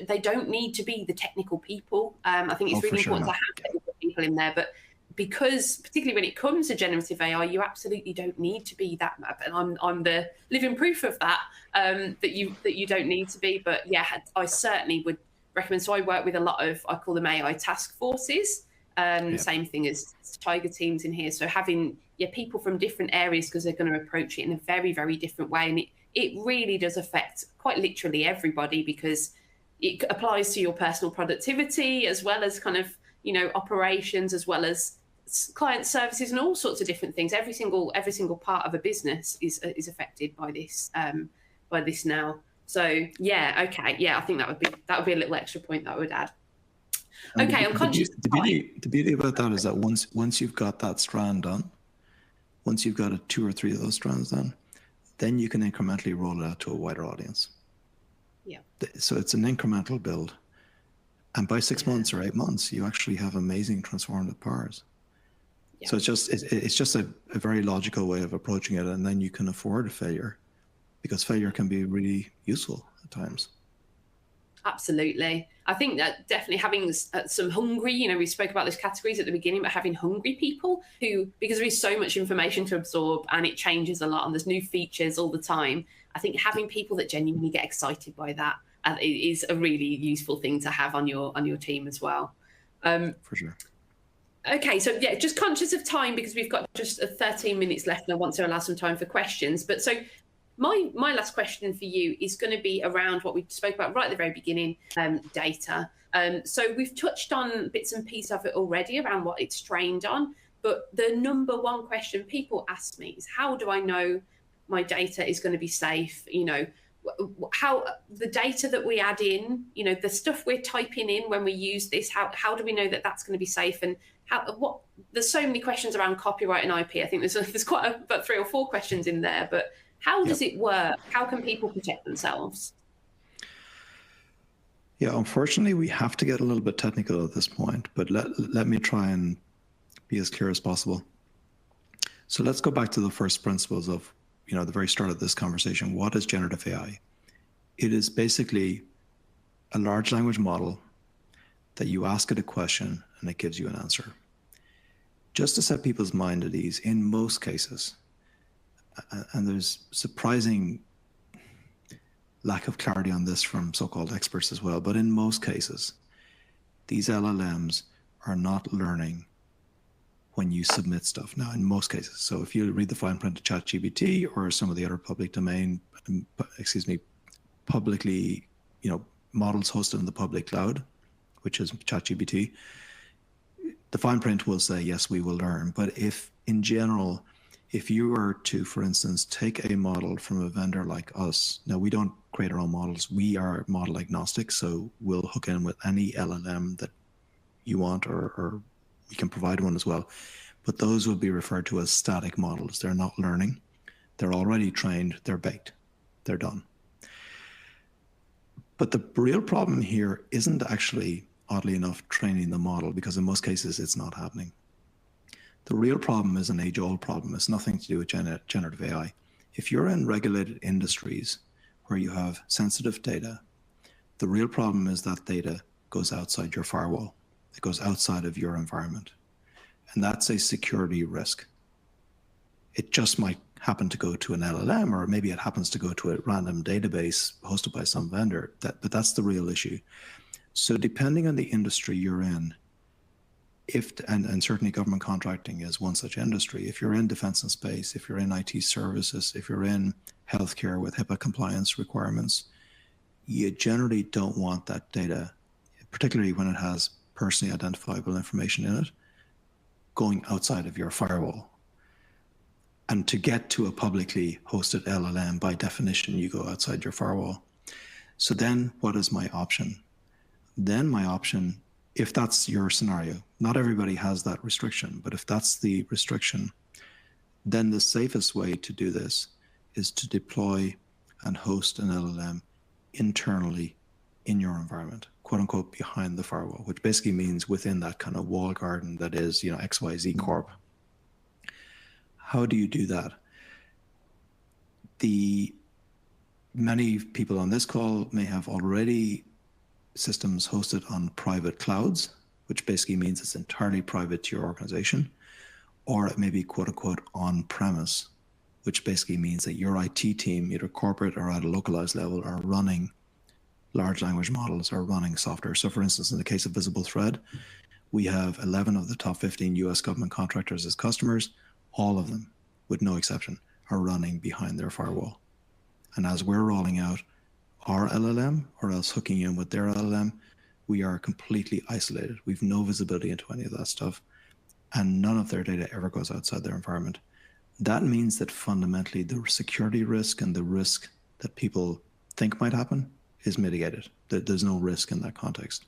they don't need to be the technical people. I think it's really important to have technical people in there. But because, particularly when it comes to generative AI, you absolutely don't need to be that. And I'm the living proof of that, that you don't need to be. But yeah, I certainly would recommend. So I work with a lot of, I call them AI task forces. Same thing as tiger teams in here. So having people from different areas, because they're going to approach it in a very, very different way. And it really does affect quite literally everybody, because it applies to your personal productivity as well as kind of, operations, as well as client services and all sorts of different things. Every single part of a business is affected by this now. So yeah, okay, yeah, I think that would be a little extra point that I would add. Okay, I'm conscious. The beauty about that is that once you've got that strand done, once you've got 2 or 3 of those strands done, then you can incrementally roll it out to a wider audience. Yeah. So it's an incremental build, and by 6 months or 8 months, you actually have amazing transformative powers. Yeah. So it's just a very logical way of approaching it, and then you can afford failure, because failure can be really useful at times. Absolutely. I think that definitely having some hungry, we spoke about those categories at the beginning, but having hungry people who, because there is so much information to absorb and it changes a lot and there's new features all the time, I think having people that genuinely get excited by that is a really useful thing to have on your team as well. For sure. Okay, so yeah, just conscious of time because we've got just 13 minutes left and I want to allow some time for questions. But so my last question for you is going to be around what we spoke about right at the very beginning, data. So we've touched on bits and pieces of it already around what it's trained on. But the number one question people ask me is, how do I know my data is going to be safe? How the data that we add in, the stuff we're typing in when we use this, how do we know that that's going to be safe? And there's so many questions around copyright and IP. I think there's quite about 3 or 4 questions in there, but how does it work? How can people protect themselves? Yeah, unfortunately, we have to get a little bit technical at this point, but let me try and be as clear as possible. So let's go back to the first principles of, the very start of this conversation. What is generative AI? It is basically a large language model that you ask it a question and it gives you an answer. Just to set people's mind at ease, in most cases, and there's surprising lack of clarity on this from so-called experts as well, but in most cases, these LLMs are not learning when you submit stuff. Now, in most cases, so if you read the fine print of ChatGPT or some of the other publicly, models hosted in the public cloud, which is ChatGPT, the fine print will say, yes, we will learn. But if in general, if you were to, for instance, take a model from a vendor like us, now we don't create our own models, we are model agnostic, so we'll hook in with any LLM that you want, or we can provide one as well. But those will be referred to as static models. They're not learning. They're already trained. They're baked. They're done. But the real problem here isn't actually, oddly enough, training the model, because in most cases it's not happening. The real problem is an age-old problem. It's nothing to do with generative AI. If you're in regulated industries where you have sensitive data, the real problem is that data goes outside your firewall. It goes outside of your environment. And that's a security risk. It just might happen to go to an LLM, or maybe it happens to go to a random database hosted by some vendor, but that's the real issue. So depending on the industry you're in, and certainly government contracting is one such industry, if you're in defense and space, if you're in IT services, if you're in healthcare with HIPAA compliance requirements, you generally don't want that data, particularly when it has personally identifiable information in it, going outside of your firewall. And to get to a publicly hosted LLM, by definition, you go outside your firewall. So then what is my option? Then my option, if that's your scenario, not everybody has that restriction, but if that's the restriction, then the safest way to do this is to deploy and host an LLM internally in your environment, quote unquote, behind the firewall, which basically means within that kind of wall garden that is, XYZ Corp. How do you do that? Many people on this call may have already systems hosted on private clouds, which basically means it's entirely private to your organization, or it may be quote unquote on premise, which basically means that your IT team, either corporate or at a localized level, are running large language models, or running software. So for instance, in the case of VisibleThread, we have 11 of the top 15 US government contractors as customers. All of them, with no exception, are running behind their firewall. And as we're rolling out our LLM, or else hooking in with their LLM, we are completely isolated. We've no visibility into any of that stuff, and none of their data ever goes outside their environment. That means that fundamentally the security risk and the risk that people think might happen is mitigated. There's no risk in that context.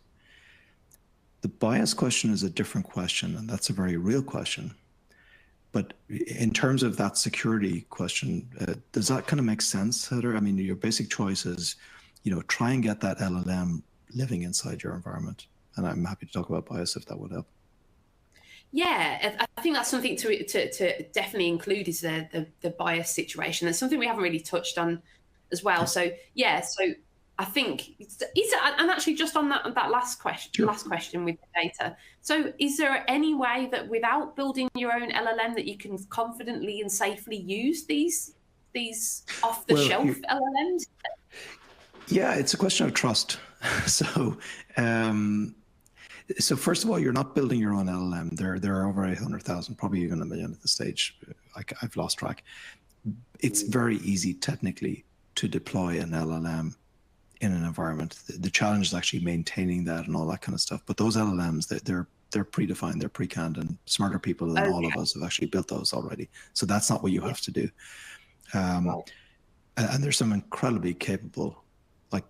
The bias question is a different question, and that's a very real question. But in terms of that security question, does that kind of make sense, Heather? I mean, your basic choice is, try and get that LLM living inside your environment. And I'm happy to talk about bias if that would help. Yeah, I think that's something to definitely include, is the bias situation. That's something we haven't really touched on as well. So yeah, so I think and actually just on that last question, Sure. last question with the data. So, is there any way that without building your own LLM that you can confidently and safely use these off the shelf LLMs? Yeah, it's a question of trust. So, so first of all, you're not building your own LLM. There are over 800,000, probably even 1 million at this stage. I've lost track. It's very easy technically to deploy an LLM in an environment. The challenge is actually maintaining that and all that kind of stuff. But those LLMs, they're predefined, they're pre-canned, and smarter people than all of us have actually built those already. So that's not what you have to do. And there's some incredibly capable, like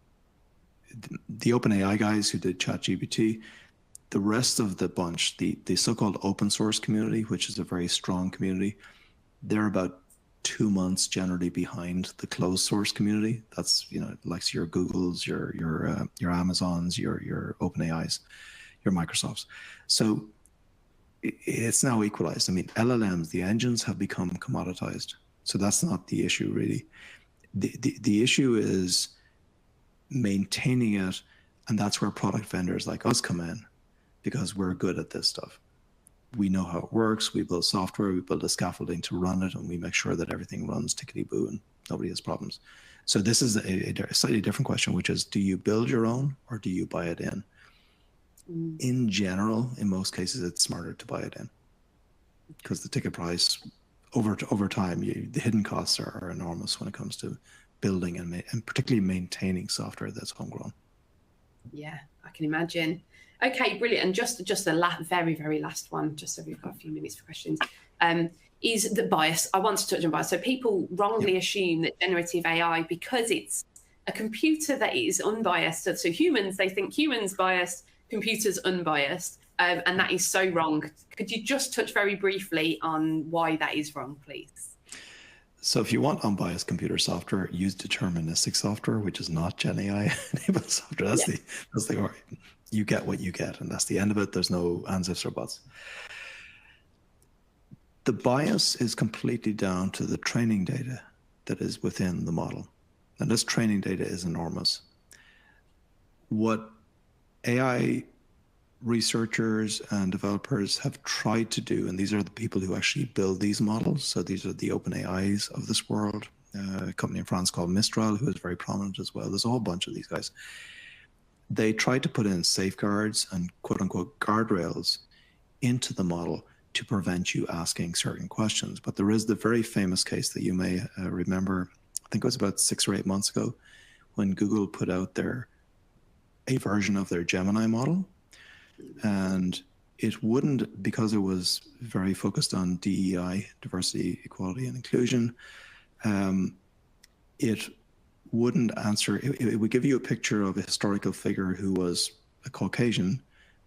the OpenAI guys who did ChatGPT. The rest of the bunch, the so-called open source community, which is a very strong community, they're about 2 months generally behind the closed source community. That's, you know, like your Googles, your Amazons, your OpenAIs, your Microsofts. So it's now equalized. I mean, LLMs, the engines have become commoditized. So that's not the issue really. The issue is maintaining it, and that's where product vendors like us come in, because we're good at this stuff. We know how it works. We build software, we build a scaffolding to run it, and we make sure that everything runs tickety-boo and nobody has problems. So this is a slightly different question, which is, do you build your own or do you buy it in? In general, in most cases, it's smarter to buy it in, because the ticket price over time, the hidden costs are enormous when it comes to building and particularly maintaining software that's homegrown. Yeah, I can imagine. Okay, brilliant. And just the very, very last one, just so we've got a few minutes for questions, is the bias. I want to touch on bias. So people wrongly assume that generative AI, because it's a computer that is unbiased, so humans, they think humans biased, computers unbiased, and that is so wrong. Could you just touch very briefly on why that is wrong, please? So if you want unbiased computer software, use deterministic software, which is not GenAI enabled software. That's the you get what you get, and that's the end of it. There's no ands, ifs, or buts. The bias is completely down to the training data that is within the model. And this training data is enormous. What AI researchers and developers have tried to do, and these are the people who actually build these models, so these are the OpenAIs of this world, a company in France called Mistral, who is very prominent as well. There's a whole bunch of these guys. They tried to put in safeguards and quote-unquote guardrails into the model to prevent you asking certain questions. But there is the very famous case that you may remember, I think it was about 6 or 8 months ago, when Google put out a version of their Gemini model. And it wouldn't, because it was very focused on DEI, diversity, equality, and inclusion, it wouldn't answer. It would give you a picture of a historical figure who was a Caucasian,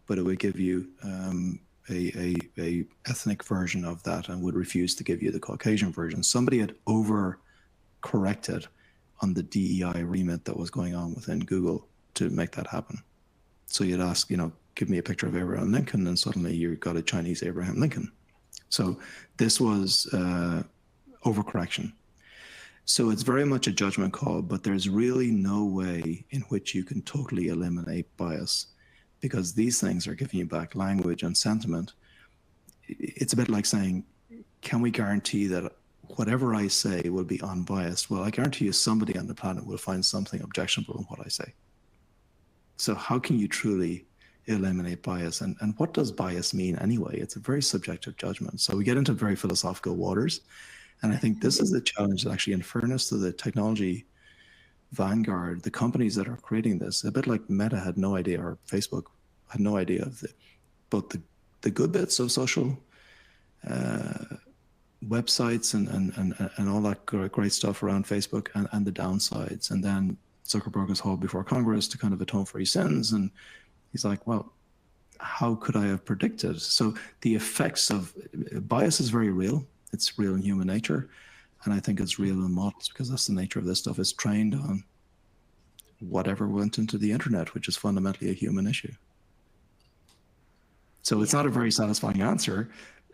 but it would give you a ethnic version of that and would refuse to give you the Caucasian version. Somebody had over-corrected on the DEI remit that was going on within Google to make that happen. So you'd ask, give me a picture of Abraham Lincoln, and suddenly you got a Chinese Abraham Lincoln. So this was overcorrection. So it's very much a judgment call, but there's really no way in which you can totally eliminate bias, because these things are giving you back language and sentiment. It's a bit like saying, can we guarantee that whatever I say will be unbiased? Well, I guarantee you somebody on the planet will find something objectionable in what I say. So how can you truly eliminate bias? And what does bias mean anyway? It's a very subjective judgment. So we get into very philosophical waters. And I think this is the challenge that actually, in fairness to the technology vanguard, the companies that are creating this, a bit like Meta had no idea, or Facebook had no idea of both the good bits of social websites and all that great stuff around Facebook, and the downsides. And then Zuckerberg was hauled before Congress to kind of atone for his sins. And he's like, well, how could I have predicted? So the effects of bias is very real. It's real in human nature. And I think it's real in models, because that's the nature of this stuff. It's trained on whatever went into the internet, which is fundamentally a human issue. So it's not a very satisfying answer,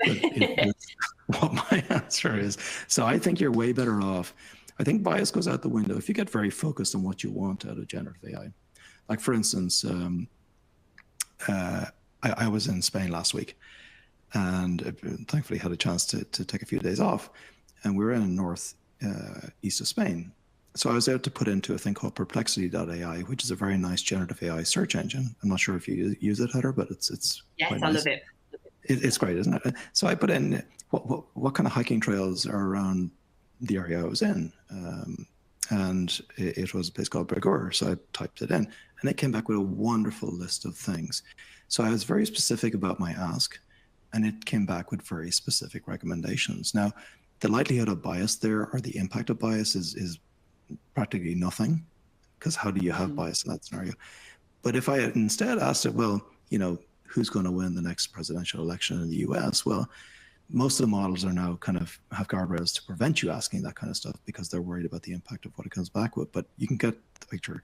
but it's what my answer is. So I think you're way better off I think bias goes out the window if you get very focused on what you want out of generative AI. Like for instance, I was in Spain last week, and thankfully had a chance to take a few days off, and we were in north east of Spain. So I was able to put into a thing called Perplexity.ai, which is a very nice generative AI search engine. I'm not sure if you use it, Heather, but it's yes, quite I nice. love it. It's great, isn't it? So I put in what kind of hiking trails are around the area I was in, and it was a place called Bergur. So I typed it in, and it came back with a wonderful list of things. So I was very specific about my ask, and it came back with very specific recommendations. Now, the likelihood of bias there, or the impact of bias, is practically nothing, because how do you have bias in that scenario? But if I had instead asked it, well, you know, who's going to win the next presidential election in the US? Well, most of the models are now kind of have guardrails to prevent you asking that kind of stuff because they're worried about the impact of what it comes back with. But you can get the picture.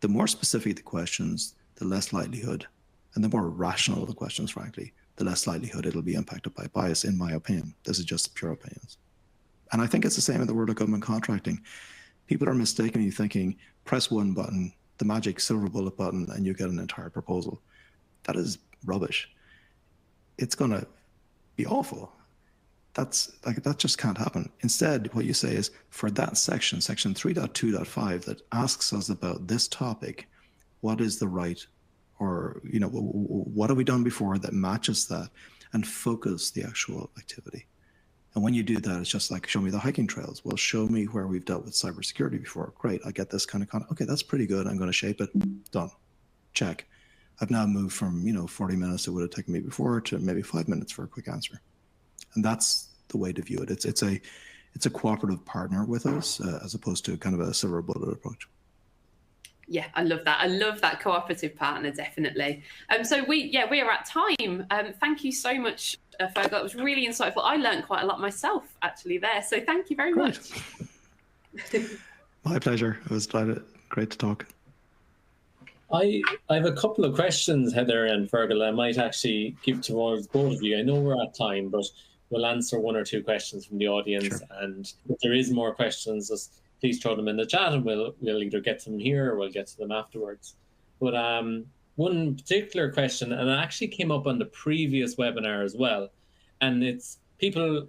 The more specific the questions, the less likelihood, and the more rational the questions, frankly, the less likelihood it'll be impacted by bias, in my opinion. This is just pure opinions. And I think it's the same in the world of government contracting. People are mistakenly thinking, press one button, the magic silver bullet button, and you get an entire proposal. That is rubbish. It's going to be awful. That just can't happen. Instead, what you say is, for that section 3.2.5 that asks us about this topic, what is the right, or, you know, what have we done before that matches that, and focus the actual activity. And when you do that, it's just like, show me the hiking trails. Well, show me where we've dealt with cybersecurity before. Great, I get this kind of content. Okay, that's pretty good. I'm going to shape it. Done. Check. I've now moved from, you know, 40 minutes it would have taken me before to maybe 5 minutes for a quick answer. And that's the way to view it. It's a cooperative partner with us, as opposed to kind of a silver bullet approach. Yeah, I love that. I love that cooperative partner, definitely. So we are at time. Thank you so much, Fergal. It was really insightful. I learned quite a lot myself actually there. So thank you very much. My pleasure. It was great to talk. I have a couple of questions, Heather and Fergal, I might actually give towards both of you. I know we're at time, but we'll answer one or two questions from the audience. Sure. And if there is more questions, just please throw them in the chat, and we'll either get to them here or we'll get to them afterwards. But one particular question, and it actually came up on the previous webinar as well, and it's people,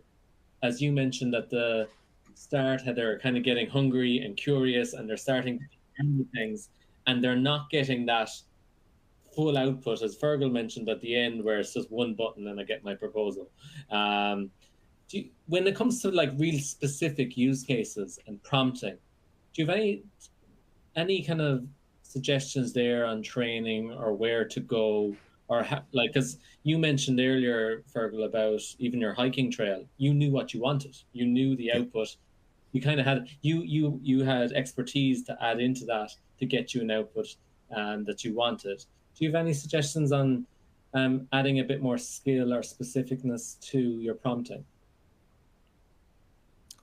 as you mentioned at the start, Heather, kind of getting hungry and curious, and they're starting to do things, and they're not getting that full output, as Fergal mentioned at the end, where it's just one button and I get my proposal. When it comes to like real specific use cases and prompting, do you have any kind of suggestions there on training or where to go, or like, because you mentioned earlier, Fergal, about even your hiking trail, you knew what you wanted, you knew the output, you kind of had you had expertise to add into that to get you an output that you wanted. Do you have any suggestions on adding a bit more skill or specificness to your prompting?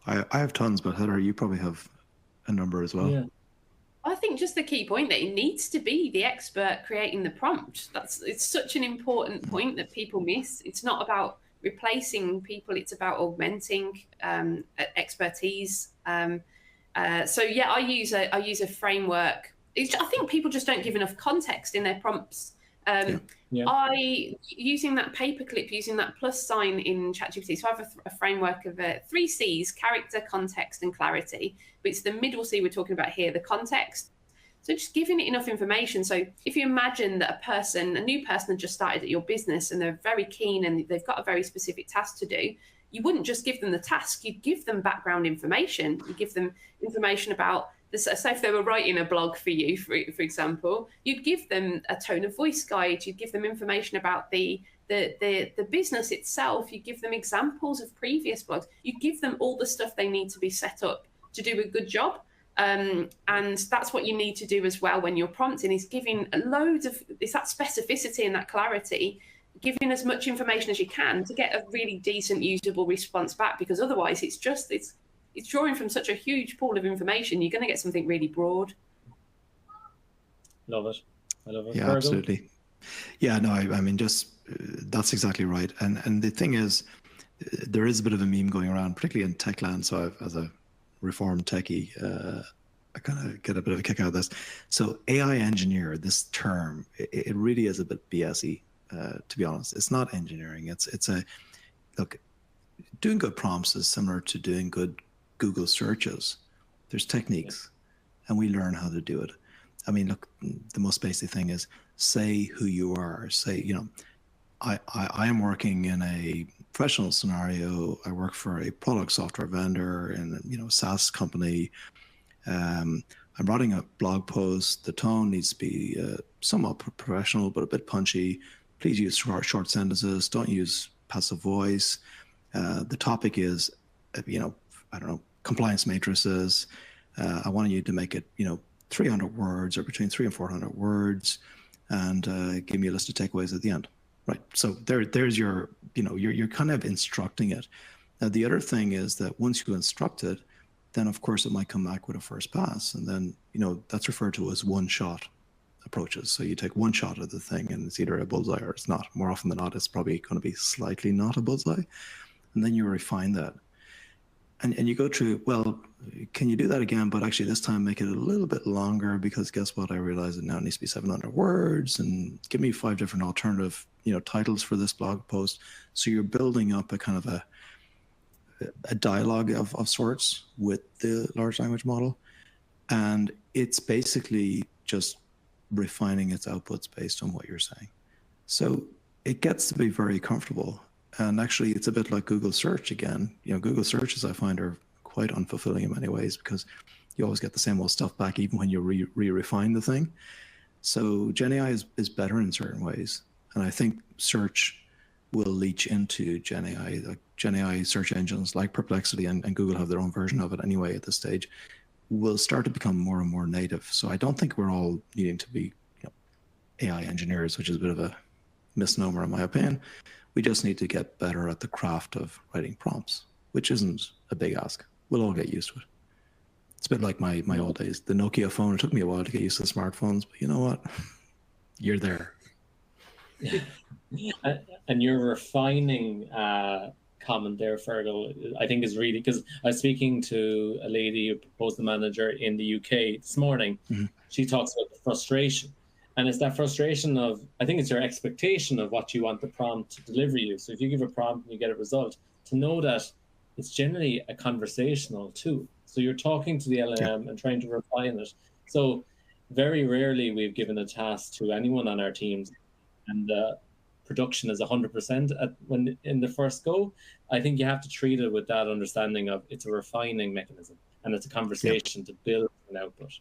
I have tons, but Heather, you probably have a number as well. Yeah. I think just the key point that it needs to be the expert creating the prompt. It's such an important point that people miss. It's not about replacing people, it's about augmenting expertise. So yeah, I use a framework. I think people just don't give enough context in their prompts. Using that paperclip, using that plus sign in ChatGPT, so I have a framework of 3 C's: character, context, and clarity. But it's the middle C we're talking about here, the context. So just giving it enough information. So if you imagine that a new person had just started at your business and they're very keen and they've got a very specific task to do, you wouldn't just give them the task, you'd give them background information. You give them information about this. So if they were writing a blog for you, for example, you'd give them a tone of voice guide, you'd give them information about the business itself, you give them examples of previous blogs, you give them all the stuff they need to be set up to do a good job. And that's what you need to do as well when you're prompting, is giving it's that specificity and that clarity, giving as much information as you can to get a really decent, usable response back, because otherwise it's drawing from such a huge pool of information, you're going to get something really broad. Love it. I love it. Yeah, absolutely. Yeah, no, I mean, that's exactly right. And the thing is, there is a bit of a meme going around, particularly in tech land. So as a reformed techie, I kind of get a bit of a kick out of this. So AI engineer, this term, it really is a bit BS-y, to be honest. It's not engineering. It's a, look, doing good prompts is similar to doing good Google searches. There's techniques, and we learn how to do it. I mean, look, the most basic thing is say who you are. Say, you know, I am working in a professional scenario. I work for a product software vendor in, you know, a SaaS company. I'm writing a blog post. The tone needs to be somewhat professional, but a bit punchy. Please use short sentences. Don't use passive voice. The topic is, you know, I don't know, compliance matrices. I want you to make it, you know, 300 words or between 300 and 400 words, and give me a list of takeaways at the end. Right. So there's your, you know, you're kind of instructing it. Now, the other thing is that once you instruct it, then of course it might come back with a first pass, and then, you know, that's referred to as one-shot approaches. So you take one shot at the thing, and it's either a bullseye or it's not. More often than not, it's probably going to be slightly not a bullseye, and then you refine that. And you go through, well, can you do that again? But actually this time make it a little bit longer, because guess what? I realize it now needs to be 700 words, and give me 5 different alternative, you know, titles for this blog post. So you're building up a kind of a dialogue of sorts with the large language model. And it's basically just refining its outputs based on what you're saying. So it gets to be very comfortable. And actually, it's a bit like Google search again. You know, Google searches, I find, are quite unfulfilling in many ways, because you always get the same old stuff back, even when you refine the thing. So GenAI is better in certain ways. And I think search will leach into GenAI. Like GenAI search engines like Perplexity and Google have their own version of it anyway at this stage, will start to become more and more native. So I don't think we're all needing to be, you know, AI engineers, which is a bit of a misnomer in my opinion. We just need to get better at the craft of writing prompts, which isn't a big ask. We'll all get used to it. It's a bit like my old days. The Nokia phone, it took me a while to get used to smartphones, but you know what? You're there. And your refining comment there, Fergal, I think is really, because I was speaking to a lady, a proposal manager in the UK this morning. Mm-hmm. She talks about the frustration. And it's that frustration of, I think it's your expectation of what you want the prompt to deliver you. So if you give a prompt and you get a result, to know that it's generally a conversational tool. So you're talking to the LLM and trying to refine it. So very rarely we've given a task to anyone on our teams, and production is 100% when in the first go. I think you have to treat it with that understanding of it's a refining mechanism, and it's a conversation to build an output.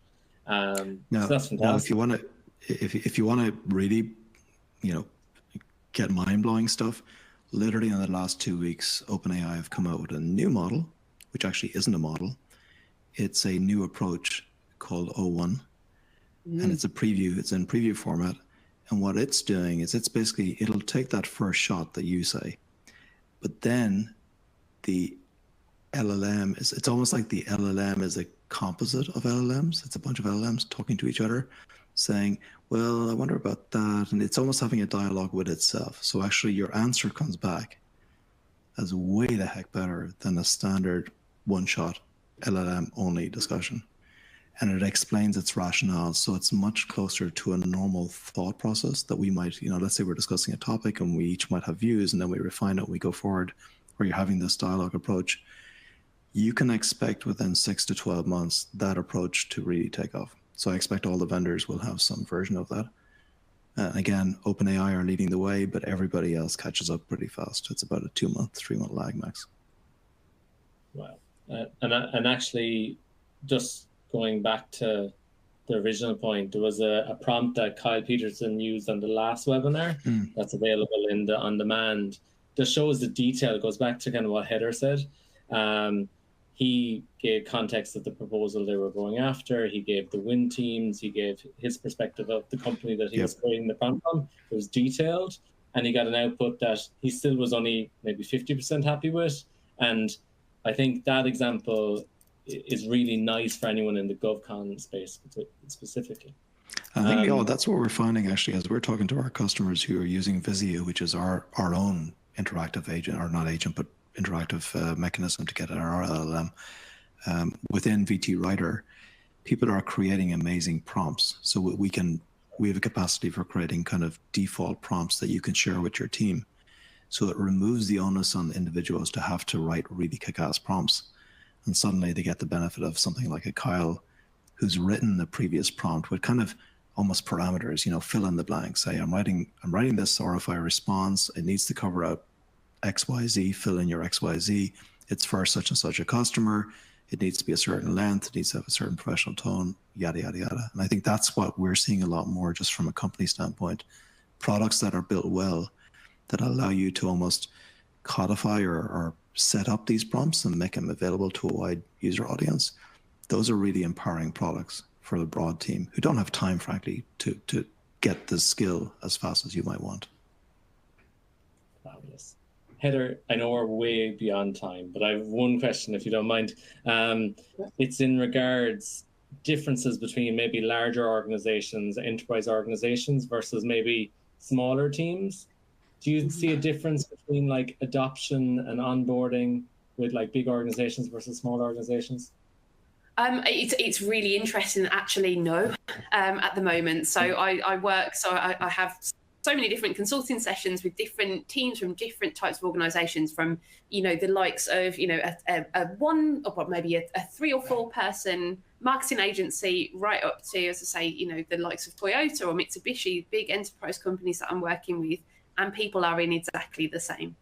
So that's fantastic. Now, if you want to really, you know, get mind-blowing stuff, literally in the last 2 weeks, OpenAI have come out with a new model, which actually isn't a model. It's a new approach called O1, and it's a preview. It's in preview format. And what it's doing is it's basically, it'll take that first shot that you say, but then the LLM it's almost like the LLM is a composite of LLMs. It's a bunch of LLMs talking to each other, saying, well, I wonder about that. And it's almost having a dialogue with itself. So actually your answer comes back as way the heck better than a standard one-shot LLM only discussion. And it explains its rationale. So it's much closer to a normal thought process that we might, you know, let's say we're discussing a topic and we each might have views, and then we refine it and we go forward, where you're having this dialogue approach. You can expect within 6 to 12 months that approach to really take off. So I expect all the vendors will have some version of that. Again, OpenAI are leading the way, but everybody else catches up pretty fast. It's about a 2-month, 3-month lag max. Wow. And actually, just going back to the original point, there was a prompt that Kyle Peterson used on the last webinar that's available in the on-demand that shows the detail. It goes back to kind of what Heather said. He gave context of the proposal they were going after. He gave the win teams. He gave his perspective of the company that he was creating the prompt from. It was detailed, and he got an output that he still was only maybe 50% happy with. And I think that example is really nice for anyone in the GovCon space specifically. I think that's what we're finding actually, as we're talking to our customers who are using Visio, which is our own interactive agent, or not agent, but interactive mechanism to get at our LLM. within VT Writer, people are creating amazing prompts. So we have a capacity for creating kind of default prompts that you can share with your team. So it removes the onus on individuals to have to write really kick-ass prompts. And suddenly they get the benefit of something like a Kyle who's written the previous prompt with kind of almost parameters, you know, fill in the blanks. Say, I'm writing this RFI response. It needs to cover out XYZ, fill in your XYZ. It's for such and such a customer. It needs to be a certain length. It needs to have a certain professional tone, yada, yada, yada. And I think that's what we're seeing a lot more just from a company standpoint. Products that are built well that allow you to almost codify or set up these prompts and make them available to a wide user audience. Those are really empowering products for the broad team who don't have time, frankly, to get the skill as fast as you might want. Fabulous. Heather, I know we're way beyond time, but I have one question, if you don't mind. It's in regards differences between maybe larger organizations, enterprise organizations versus maybe smaller teams. Do you see a difference between like adoption and onboarding with like big organizations versus small organizations? It's really interesting, actually, no, at the moment. So I have so many different consulting sessions with different teams from different types of organizations, from, you know, the likes of, you know, a one or maybe a 3 or 4 person marketing agency, right up to, as I say, you know, the likes of Toyota or Mitsubishi, big enterprise companies that I'm working with. And people are in exactly the same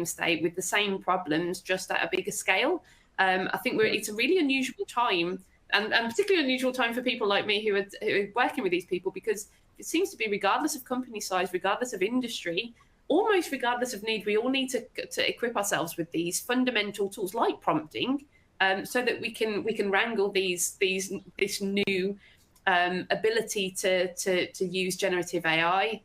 state with the same problems, just at a bigger scale. I think it's a really unusual time, and particularly unusual time for people like me who are working with these people, because it seems to be, regardless of company size, regardless of industry, almost regardless of need, we all need to equip ourselves with these fundamental tools like prompting, so that we can wrangle this new ability to use generative AI.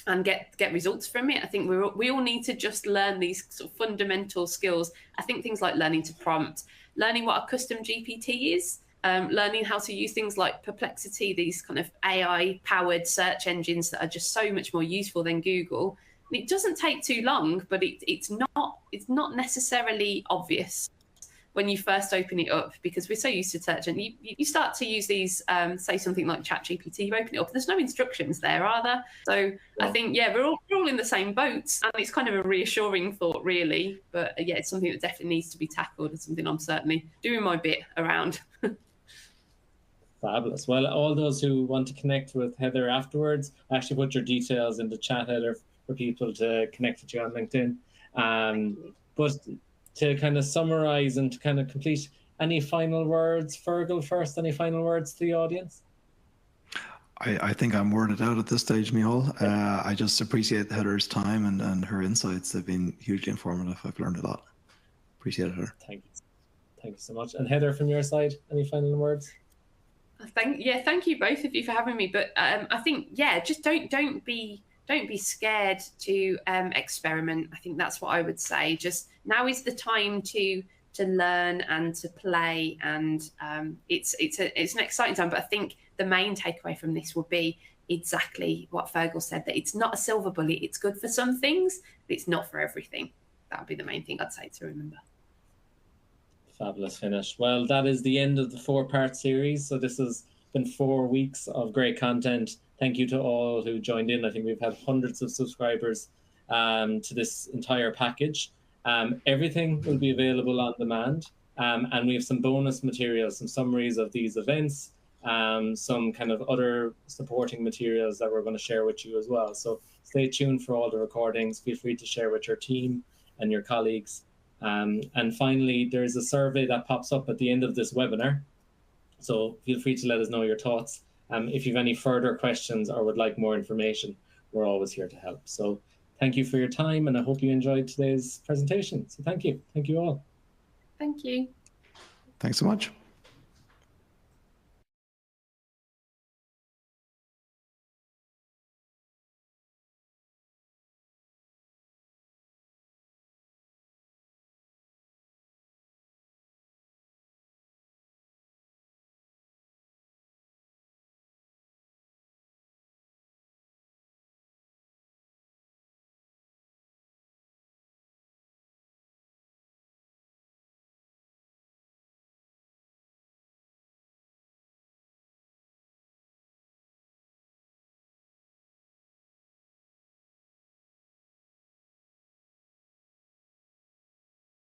And get results from it. I think we all need to just learn these sort of fundamental skills. I think things like learning to prompt, learning what a custom GPT is, learning how to use things like Perplexity, these kind of AI-powered search engines that are just so much more useful than Google. It doesn't take too long, but it's not necessarily obvious when you first open it up, because we're so used to search, and you start to use these, say something like ChatGPT, you open it up, there's no instructions there, are there? So I think, yeah, we're all in the same boats, and it's kind of a reassuring thought, really. But yeah, it's something that definitely needs to be tackled. It's something I'm certainly doing my bit around. Fabulous. Well, all those who want to connect with Heather afterwards, I actually put your details in the chat, Heather, for people to connect with you on LinkedIn. But to kind of summarize and to kind of complete, any final words, Fergal first, any final words to the audience? I think I'm worded out at this stage, Micheál. I just appreciate Heather's time and her insights. They've been hugely informative. I've learned a lot. Appreciate it, Heather. Thank you so much. And Heather, from your side, any final words? Thank you both of you for having me. But I think, yeah, just don't be scared to experiment. I think that's what I would say. Just now is the time to learn and to play, and it's an exciting time. But I think the main takeaway from this will be exactly what Fergal said, that it's not a silver bullet. It's good for some things, but it's not for everything. That would be the main thing I'd say to remember. Fabulous finish. Well, that is the end of the 4-part series. So this has been 4 weeks of great content. Thank you to all who joined in. I think we've had hundreds of subscribers to this entire package. Everything will be available on demand. And we have some bonus materials, some summaries of these events, some kind of other supporting materials that we're going to share with you as well. So stay tuned for all the recordings. Feel free to share with your team and your colleagues. And finally, there's a survey that pops up at the end of this webinar. So feel free to let us know your thoughts. If you have any further questions or would like more information, we're always here to help. So thank you for your time, and I hope you enjoyed today's presentation. So thank you. Thank you all. Thank you. Thanks so much.